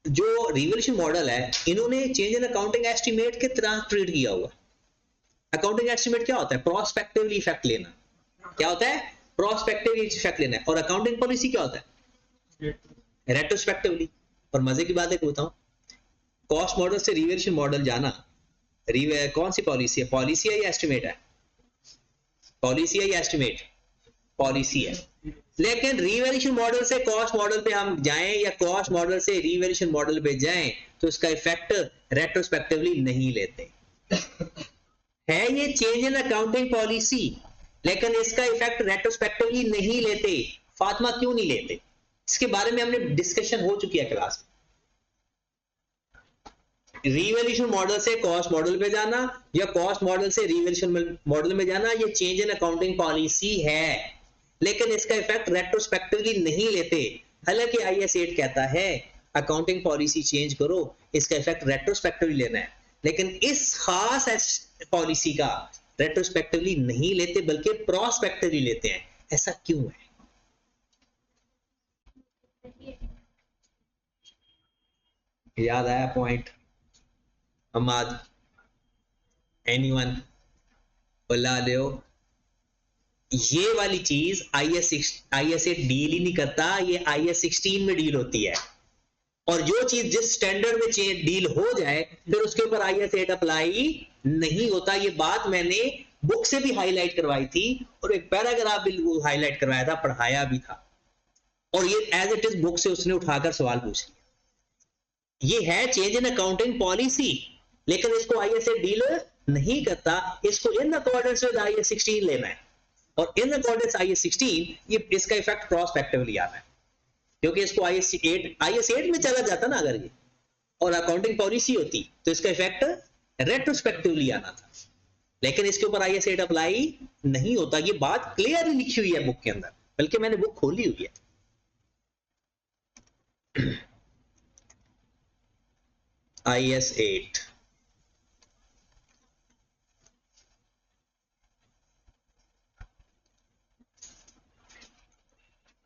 जो रिवैल्यूएशन मॉडल है, इन्होंने चेंज इन अकाउंटिंग एस्टिमेट के तरह ट्रीट किया हुआ। अकाउंटिंग एस्टिमेट क्या होता है? प्रोस्पेक्टिवली इफेक्ट लेना। क्या होता है? प्रोस्पेक्टिवली इफेक्ट लेना है। और अकाउंटिंग पॉलिसी क्या होता है? रेट्रोस्पेक्टिवली। और मजे की बात है बताऊं, कॉस्ट मॉडल से रिवैल्यूएशन मॉडल जाना, कौन सी पॉलिसी है? पॉलिसी है या एस्टिमेट है? पॉलिसी है या एस्टिमेट? पॉलिसी है। लेकिन रिवैल्यूएशन मॉडल से कॉस्ट मॉडल पे हम जाएं या कॉस्ट मॉडल से रिवैल्यूएशन मॉडल पे जाएं तो इसका इफेक्ट रेट्रोस्पेक्टिवली नहीं लेते। है ये चेंज इन अकाउंटिंग पॉलिसी, लेकिन इसका इफेक्ट रेट्रोस्पेक्टिवली नहीं लेते। फातिमा क्यों नहीं लेते? इसके बारे में हमने डिस्कशन हो चुकी है क्लास में। रिवैल्यूएशन मॉडल से कॉस्ट मॉडल पे जाना या कॉस्ट मॉडल से रिवैल्यूएशन मॉडल में जाना, ये चेंज इन अकाउंटिंग पॉलिसी है, लेकिन इसका इफेक्ट रेट्रोस्पेक्टिवली नहीं लेते। हालांकि IAS 8 कहता है अकाउंटिंग पॉलिसी चेंज करो, इसका इफेक्ट रेट्रोस्पेक्टिवली लेना है, लेकिन इस खास पॉलिसी का रेट्रोस्पेक्टिवली नहीं लेते बल्कि प्रोस्पेक्टिवली लेते हैं। ऐसा क्यों है? याद आया पॉइंट? हमाद, एनीवन बुला दो। ये वाली चीज IAS 8 डील ही नहीं करता, ये IAS 16 में डील होती है। और जो चीज जिस स्टैंडर्ड में डील हो जाए फिर उसके ऊपर IAS 8 अप्लाई नहीं होता। ये बात मैंने बुक से भी हाईलाइट करवाई थी और एक पैराग्राफ भी हाईलाइट करवाया था, पढ़ाया भी था, और ये एज इट इज बुक से उसने उठाकर सवाल पूछ लिया। ये है चेंज इन अकाउंटिंग पॉलिसी, लेकिन इसको IAS 8 डील नहीं करता, इसको इन अकॉर्डेंस विद IAS 16 लेना है, और इन अकॉर्डेंस IAS 16 ये इसका इफेक्ट प्रोस्पेक्टिवली आना है, क्योंकि इसको IAS 8 में चला जाता ना अगर ये, और अकाउंटिंग पॉलिसी होती तो इसका इफेक्ट रेट्रोस्पेक्टिवली आना था, लेकिन इसके ऊपर IAS 8 अप्लाई नहीं होता। ये बात क्लियरली लिखी हुई है बुक के अंदर, बल्कि मैंने बुक खोली हुई है। IAS 8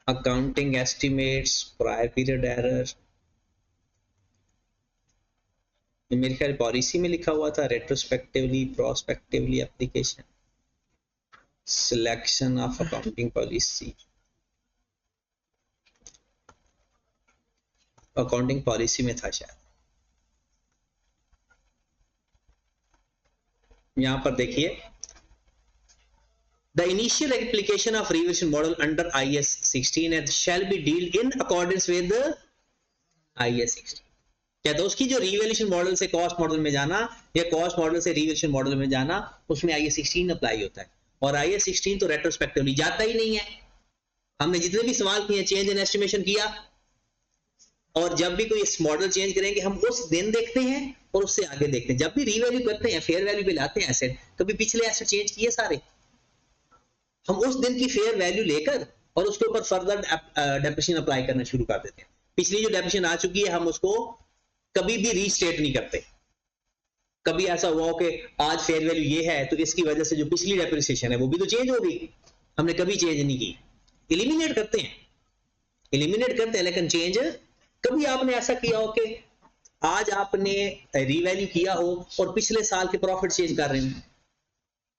accounting estimates, prior period error, मेरे ख्याल पॉलिसी में लिखा हुआ था retrospectively prospectively application, selection of accounting policy, accounting policy में था शायद। यहां पर देखिए, the initial application of revaluation model under IAS 16 and shall be dealt in accordance with IAS 16। कहता है उसकी जो रिवैल्यूएशन मॉडल से कॉस्ट मॉडल में जाना या कॉस्ट मॉडल से रिवैल्यूएशन मॉडल में जाना, उसमें IAS 16 अप्लाई होता है, और IAS 16 तो रेट्रोस्पेक्टिवली जाता ही नहीं है। हमने जितने भी सवाल किए, चेंज इन एस्टिमेशन किया, और जब भी कोई इस मॉडल चेंज करेंगे हम उस दिन देखते हैं और उससे आगे देखते हैं। जब भी रीवैल्यू करते हैं, फेयर वैल्यू पे लाते हैं एसेट, कभी पिछले एसेट चेंज किए सारे, हम उस दिन की फेयर वैल्यू लेकर और उसके ऊपर फर्दर डेप्रिसिएशन अप्लाई करना शुरू कर देते हैं। पिछली जो डेप्रिसिएशन आ चुकी है हम उसको कभी भी रीस्टेट नहीं करते। कभी ऐसा हुआ हो कि आज फेयर वैल्यू ये है तो इसकी वजह से जो पिछली डेप्रिसिएशन है वो भी तो चेंज हो गई, हमने कभी चेंज नहीं की। एलिमिनेट करते हैं, लेकिन चेंज कभी आपने ऐसा किया हो कि आज आपने रीवैल्यू किया हो और पिछले साल के प्रॉफिट चेंज कर रहे हैं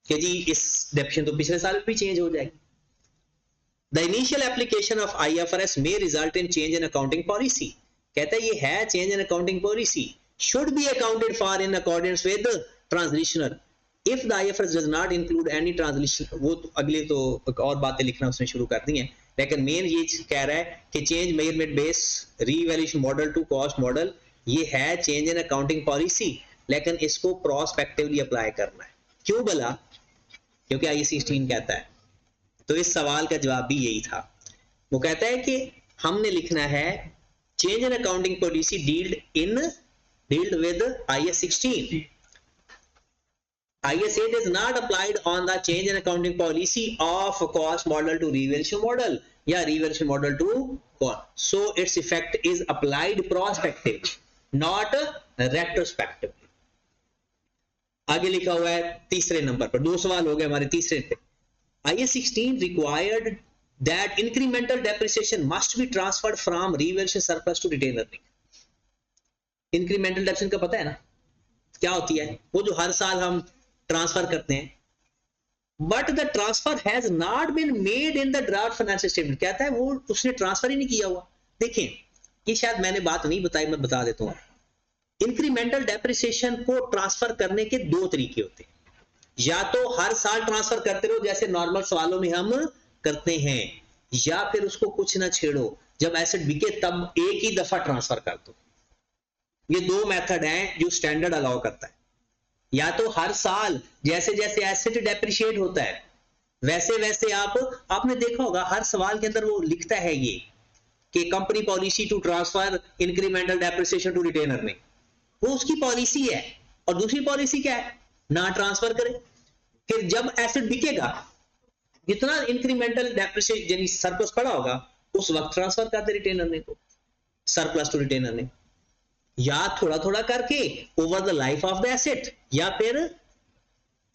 कि जी इस डेप्रिसिएशन तो पिछले साल भी चेंज हो जाएगी। The initial application of IFRS may result in change in accounting policy। कहता है ये है change in accounting policy, should be accounted for in accordance with translational if the IFRS does not include any translation। वो तो अगले तो और बातें लिखना उसने शुरू कर दी हैं, लेकिन मेन ये कह रहा है कि change measurement base revaluation model to cost model, ये है चेंज इन अकाउंटिंग पॉलिसी, लेकिन इसको प्रोस्पेक्टिवली अप्लाई करना है। क्यों भला? क्योंकि IAS 16 कहता है। तो इस सवाल का जवाब भी यही था। वो कहता है कि हमने लिखना है change in accounting policy dealt with IAS 16। IAS 8 is not applied on the change in accounting policy of cost model to revaluation model या revaluation model to cost, so its effect is applied prospective not retrospective। आगे लिखा हुआ है तीसरे नंबर पर, 2 सवाल हो गए हमारे तीसरे पे। IAS 16 required that incremental depreciation must be transferred from revaluation surplus to retained earning। Incremental depreciation का पता है ना क्या होती है? वो जो हर साल हम ट्रांसफर करते हैं, but the transfer has not been made in the draft financial statement. कहता है वो उसने ट्रांसफर ही नहीं किया हुआ। देखिए ये शायद मैंने बात नहीं बताई, मैं बता देता हूं। इंक्रीमेंटल डेप्रिसिएशन को ट्रांसफर करने के 2 तरीके होते हैं, या तो हर साल ट्रांसफर करते रहो जैसे नॉर्मल सवालों में हम करते हैं, या फिर उसको कुछ ना छेड़ो, जब एसेट बिके तब एक ही दफा ट्रांसफर कर दो। ये 2 मेथड हैं जो स्टैंडर्ड अलाउ करता है। या तो हर साल जैसे जैसे एसेट डेप्रिशिएट होता है वैसे वैसे आपने देखा होगा हर सवाल के अंदर वो लिखता है ये कि company policy to transfer incremental depreciation to retainer में, वो उसकी पॉलिसी है। और दूसरी पॉलिसी क्या है, ना ट्रांसफर करे। फिर जब एसेट बिकेगा, जितना इंक्रीमेंटल डेप्रिसिएशन यानी सरप्लस पड़ा होगा उस वक्त ट्रांसफर करते रिटेनर ने, को सरप्लस टू रिटेनर ने, या थोड़ा थोड़ा करके over the life of the asset, या फिर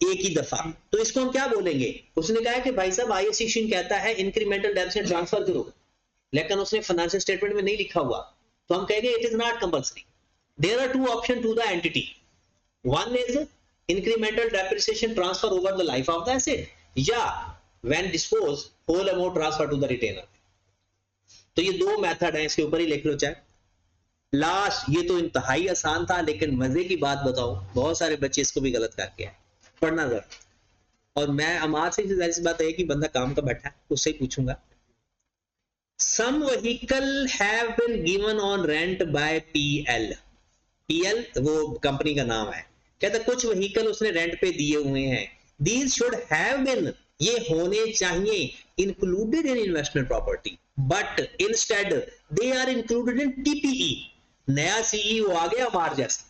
एक ही दफा। तो इसको हम क्या बोलेंगे, उसने कहा कि भाई साहब आईएससी कहता है इंक्रीमेंटल डेप्रिसिएशन ट्रांसफर करो, लेकिन उसने फाइनेंशियल स्टेटमेंट में नहीं लिखा हुआ, तो हम कहेंगे it is not compulsory. There are two option to the entity, one is incremental depreciation transfer over the life of the asset, या when dispose whole amount transfer to the retainer. तो ये दो मेथड है, इसके ऊपर ही लिख लो चाहे। Last, ये तो इंतहाई आसान था, लेकिन मजे की बात बताऊं, बहुत सारे बच्चे इसको भी गलत करके आए। पढ़ना जरा, और मैं अमार से जाहिर सी बात है कि बंदा काम का बैठा है, उससे ही पूछूंगा। Some vehicle have been given on rent by PL. PL वो कंपनी का नाम है। कहता कुछ व्हीकल उसने रेंट पे दिए हुए हैं। These should have been, ये होने चाहिए, included in investment property, but instead they are included in TPE. नया सीईओ आ गया हमारे जैसा,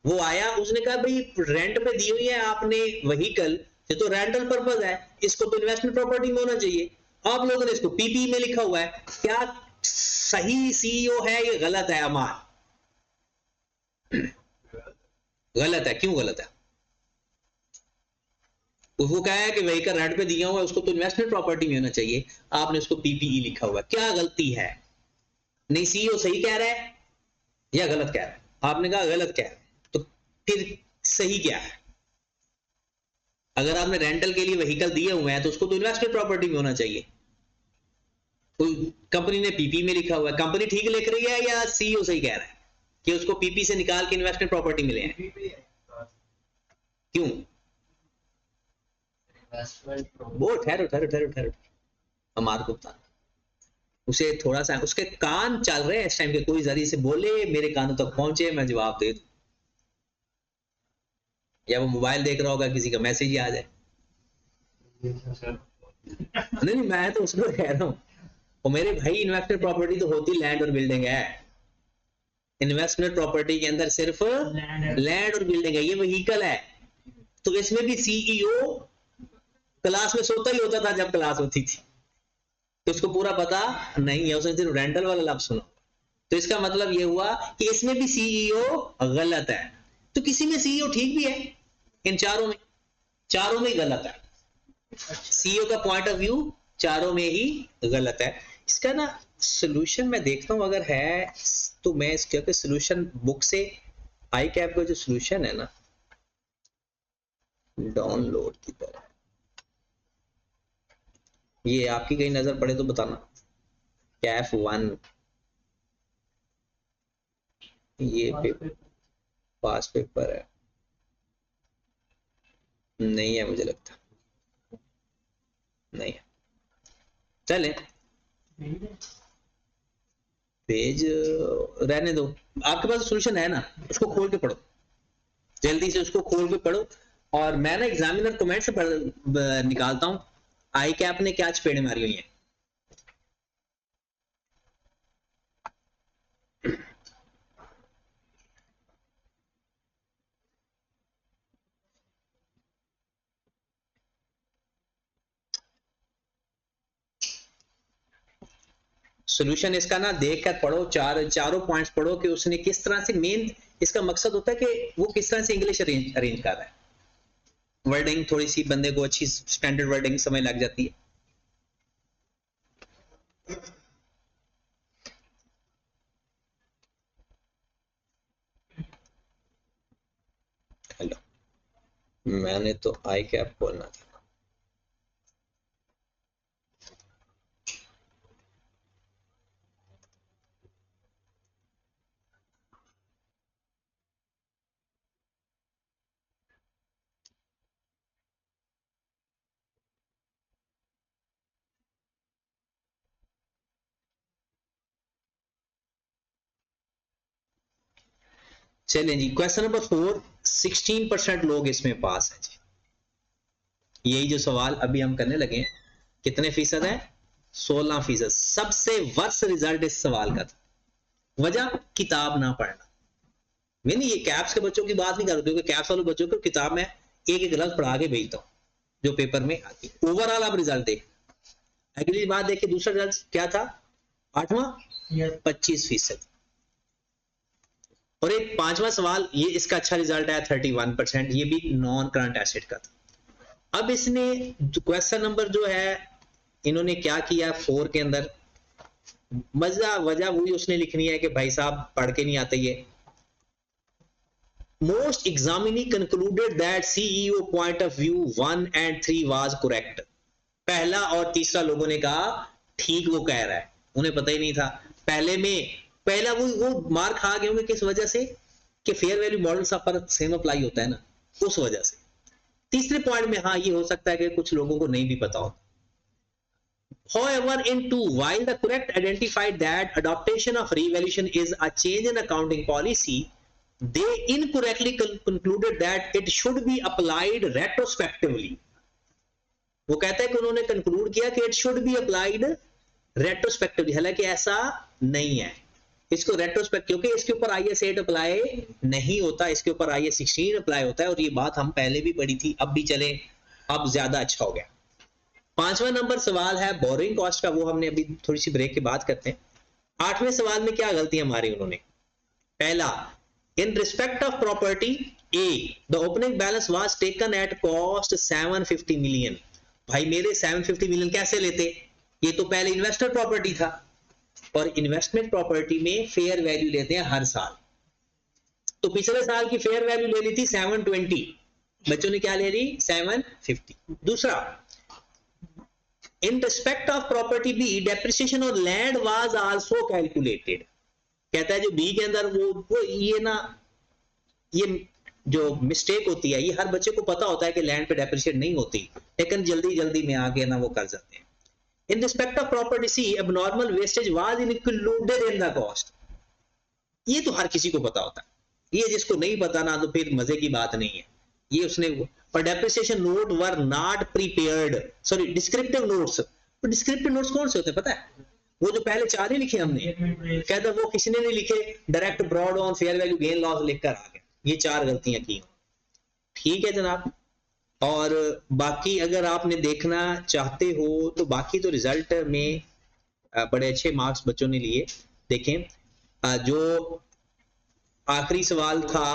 वो आया, उसने कहा भाई रेंट पे दी हुई है आपने व्हीकल, ये तो रेंटल पर्पस है, इसको तो इन्वेस्टमेंट प्रॉपर्टी में होना चाहिए। आप लोगों ने इसको पीपी में लिखा हुआ है। क्या सही सीईओ है, ये गलत है अमार? गलत है। क्यों गलत है? उसको कहा है कि व्हीकल रेंट पे दिया हुआ है, उसको तो इन्वेस्टमेंट प्रॉपर्टी में होना चाहिए, आपने उसको पीपीई लिखा हुआ है। क्या गलती है? नहीं, सीईओ सही कह रहा है या गलत कह रहा है? आपने कहा गलत कह रहा है, तो फिर सही क्या है? अगर आपने रेंटल के लिए व्हीकल दिए हुए हैं तो उसको तो इन्वेस्टमेंट प्रॉपर्टी में होना चाहिए। कंपनी ने पीपी में लिखा हुआ है, कंपनी ठीक लिख रही है या सीईओ सही कह रहा है कि उसको पीपी से निकाल के इन्वेस्टमेंट प्रॉपर्टी मिले हैं? क्यों? वो ठहरो ठहरो ठहरो ठहरो, हमारे को बता, उसे थोड़ा सा, उसके कान चल रहे हैं इस टाइम के, कोई जरिए से बोले मेरे कानों तक पहुंचे, मैं जवाब दे दूं, या वो मोबाइल देख रहा होगा, किसी का मैसेज ही आ जाए। नहीं, मैं तो उसको कह रहा हूँ, और मेरे भाई इन्वेस्टमेंट प्रॉपर्टी तो होती लैंड और बिल्डिंग है। इन्वेस्टमेंट प्रॉपर्टी के अंदर सिर्फ लैंड और बिल्डिंग है, ये व्हीकल है। तो इसमें भी सीईओ क्लास में सोता ही होता था जब क्लास होती थी, तो उसको पूरा पता नहीं है, उसने सिर्फ रेंटल वाला लफ्ज सुना। तो इसका मतलब ये हुआ कि इसमें भी सीईओ गलत है। तो किसी में सीईओ ठीक भी है, इन चारों में गलत है। सीईओ का पॉइंट ऑफ व्यू चारों में ही गलत है। इसका ना सोल्यूशन मैं देखता हूं, अगर है तो मैं इसके सोल्यूशन बुक से, आई कैप का जो सोल्यूशन है ना, डाउनलोड की तरह, ये आपकी कहीं नजर पड़े तो बताना। कैफ 1, ये पास पेपर है, नहीं है मुझे लगता, नहीं है। चले पेज रहने दो, आपके पास सोल्यूशन है ना, उसको खोल के पढ़ो, जल्दी से उसको खोल के पढ़ो। और मैं ना एग्जामिनर कमेंट से निकालता हूं आई कैप ने क्या चपेड़े मारी हुई हैं। सोल्यूशन इसका ना देख कर पढ़ो, चारों पॉइंट्स पढ़ो कि उसने किस तरह से, मेन इसका मकसद होता है कि वो किस तरह से इंग्लिश अरेंज कर रहा है। वर्डिंग थोड़ी सी बंदे को अच्छी स्टैंडर्ड वर्डिंग समझ लग जाती है। हेलो, मैंने तो आई कैप खोलना था। चलें जी, क्वेश्चन नंबर 4, 16% लोग इसमें पास हैं जी। यही जो सवाल अभी हम करने लगे हैं, कितने फीसद है? 16%। सबसे वर्स्ट रिजल्ट इस सवाल का था। वजह किताब ना पढ़ना। मैंने ये कैप्स के बच्चों की बात नहीं कर रहा, क्योंकि कैप्स वाले बच्चों को किताब में एक एक लफ्ज पढ़ा के भेजता हूँ जो पेपर में आती है। ओवरऑल आप रिजल्ट देख, अगली बात देखिए, दूसरा रिजल्ट क्या था? 8वां 25%। और एक 5वां सवाल, ये इसका अच्छा रिजल्ट आया 31%, ये भी नॉन करंट एसेट का था। अब इसने क्वेश्चन नंबर जो है इन्होंने क्या किया 4 के अंदर, वजह वही उसने लिखनी है कि भाई साहब पढ़ के नहीं आते ये। Most examinee concluded that CEO point of view 1 and 3 was correct। पहला और तीसरा लोगों ने कहा ठीक वो कह रहा है, उन्हें पता ही नहीं था। पहला वो मार्क खा गए होंगे, किस वजह से? कि फेयर वैल्यू मॉडल सब पर सेम अप्लाई होता है ना, उस वजह से। तीसरे पॉइंट में हाँ ये हो सकता है कि कुछ लोगों को नहीं भी पता हो। However, in 2, while the correct identified that adoption of revaluation is a change in accounting policy, they incorrectly concluded that it should be applied retrospectively। वो कहता है कि उन्होंने कंक्लूड किया कि it should be applied retrospectively, हालांकि ऐसा नहीं है। इसको रेट्रोस्पेक्ट, क्योंकि इसके ऊपर IAS 8 अप्लाई नहीं होता, इसके ऊपर IAS 16 अप्लाई होता है, और ये बात हम पहले भी पढ़ी थी, अब भी चले, अब ज्यादा अच्छा हो गया। 5वां नंबर सवाल है बोरिंग कॉस्ट का, वो हमने अभी थोड़ी सी ब्रेक के बाद करते हैं। 8वें सवाल में क्या गलतियां मारी उन्होंने? पहला, इन respect of property A the opening balance was taken at cost 750 million. भाई मेरे 750 मिलियन कैसे लेते? ये तो पहले इन्वेस्टर प्रॉपर्टी था, और इन्वेस्टमेंट प्रॉपर्टी में फेयर वैल्यू लेते हैं हर साल। तो पिछले साल की फेयर वैल्यू ले ली थी 720, बच्चों ने क्या ले ली? 750। दूसरा, in respect of property B depreciation on land was also calculated। कहता है जो बी के अंदर वो ये ना, ये जो मिस्टेक होती है, ये हर बच्चे को पता होता है कि लैंड पे डेप्रिशिएट नहीं होती, लेकिन जल्दी जल्दी में आके ना वो कर जाते हैं। In respect of property C abnormal wastage was included in the cost. ये तो हर किसी को पता होता है, ये जिसको नहीं पता ना तो फिर मजे की बात नहीं है। ये उसने, और depreciation note were not prepared, sorry descriptive notes. तो डिस्क्रिप्टिव नोट्स कौन से होते हैं पता है? वो जो पहले 4 ही लिखे हमने, कहता वो किसी ने नहीं लिखे, direct brought on fair value gain loss लिखकर आ गए। ये 4 गलतियां की। ठीक है जनाब। और बाकी अगर आपने देखना चाहते हो तो बाकी तो रिजल्ट में बड़े अच्छे मार्क्स बच्चों ने लिए। देखें जो आखिरी सवाल था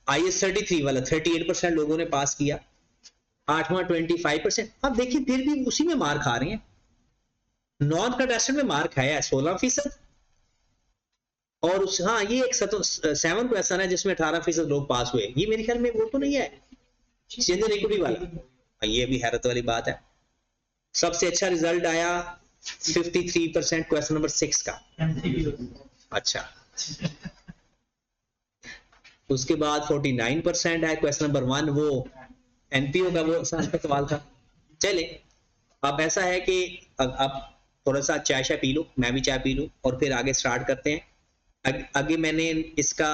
IAS 33 वाला, 38% लोगों ने पास किया, 8वां 25%। अब देखिए फिर भी उसी में मार्क आ रहे हैं। नॉन कंटेस्टेड में मार्क है 16%, और उस हाँ ये एक 7 क्वेश्चन है जिसमें 18% लोग पास हुए। ये मेरे ख्याल में वो तो नहीं है जनरल इक्विटी वाला, ये भी हैरत वाली बात है। सबसे अच्छा रिजल्ट आया 53% क्वेश्चन नंबर 6 का। अच्छा, उसके बाद 49% है क्वेश्चन नंबर 1, वो NPO का वो सवाल था। चले अब ऐसा है कि अब थोड़ा सा चाय पी लो, मैं भी चाय पी लूं, और फिर आगे स्टार्ट करते हैं। आगे मैंने इसका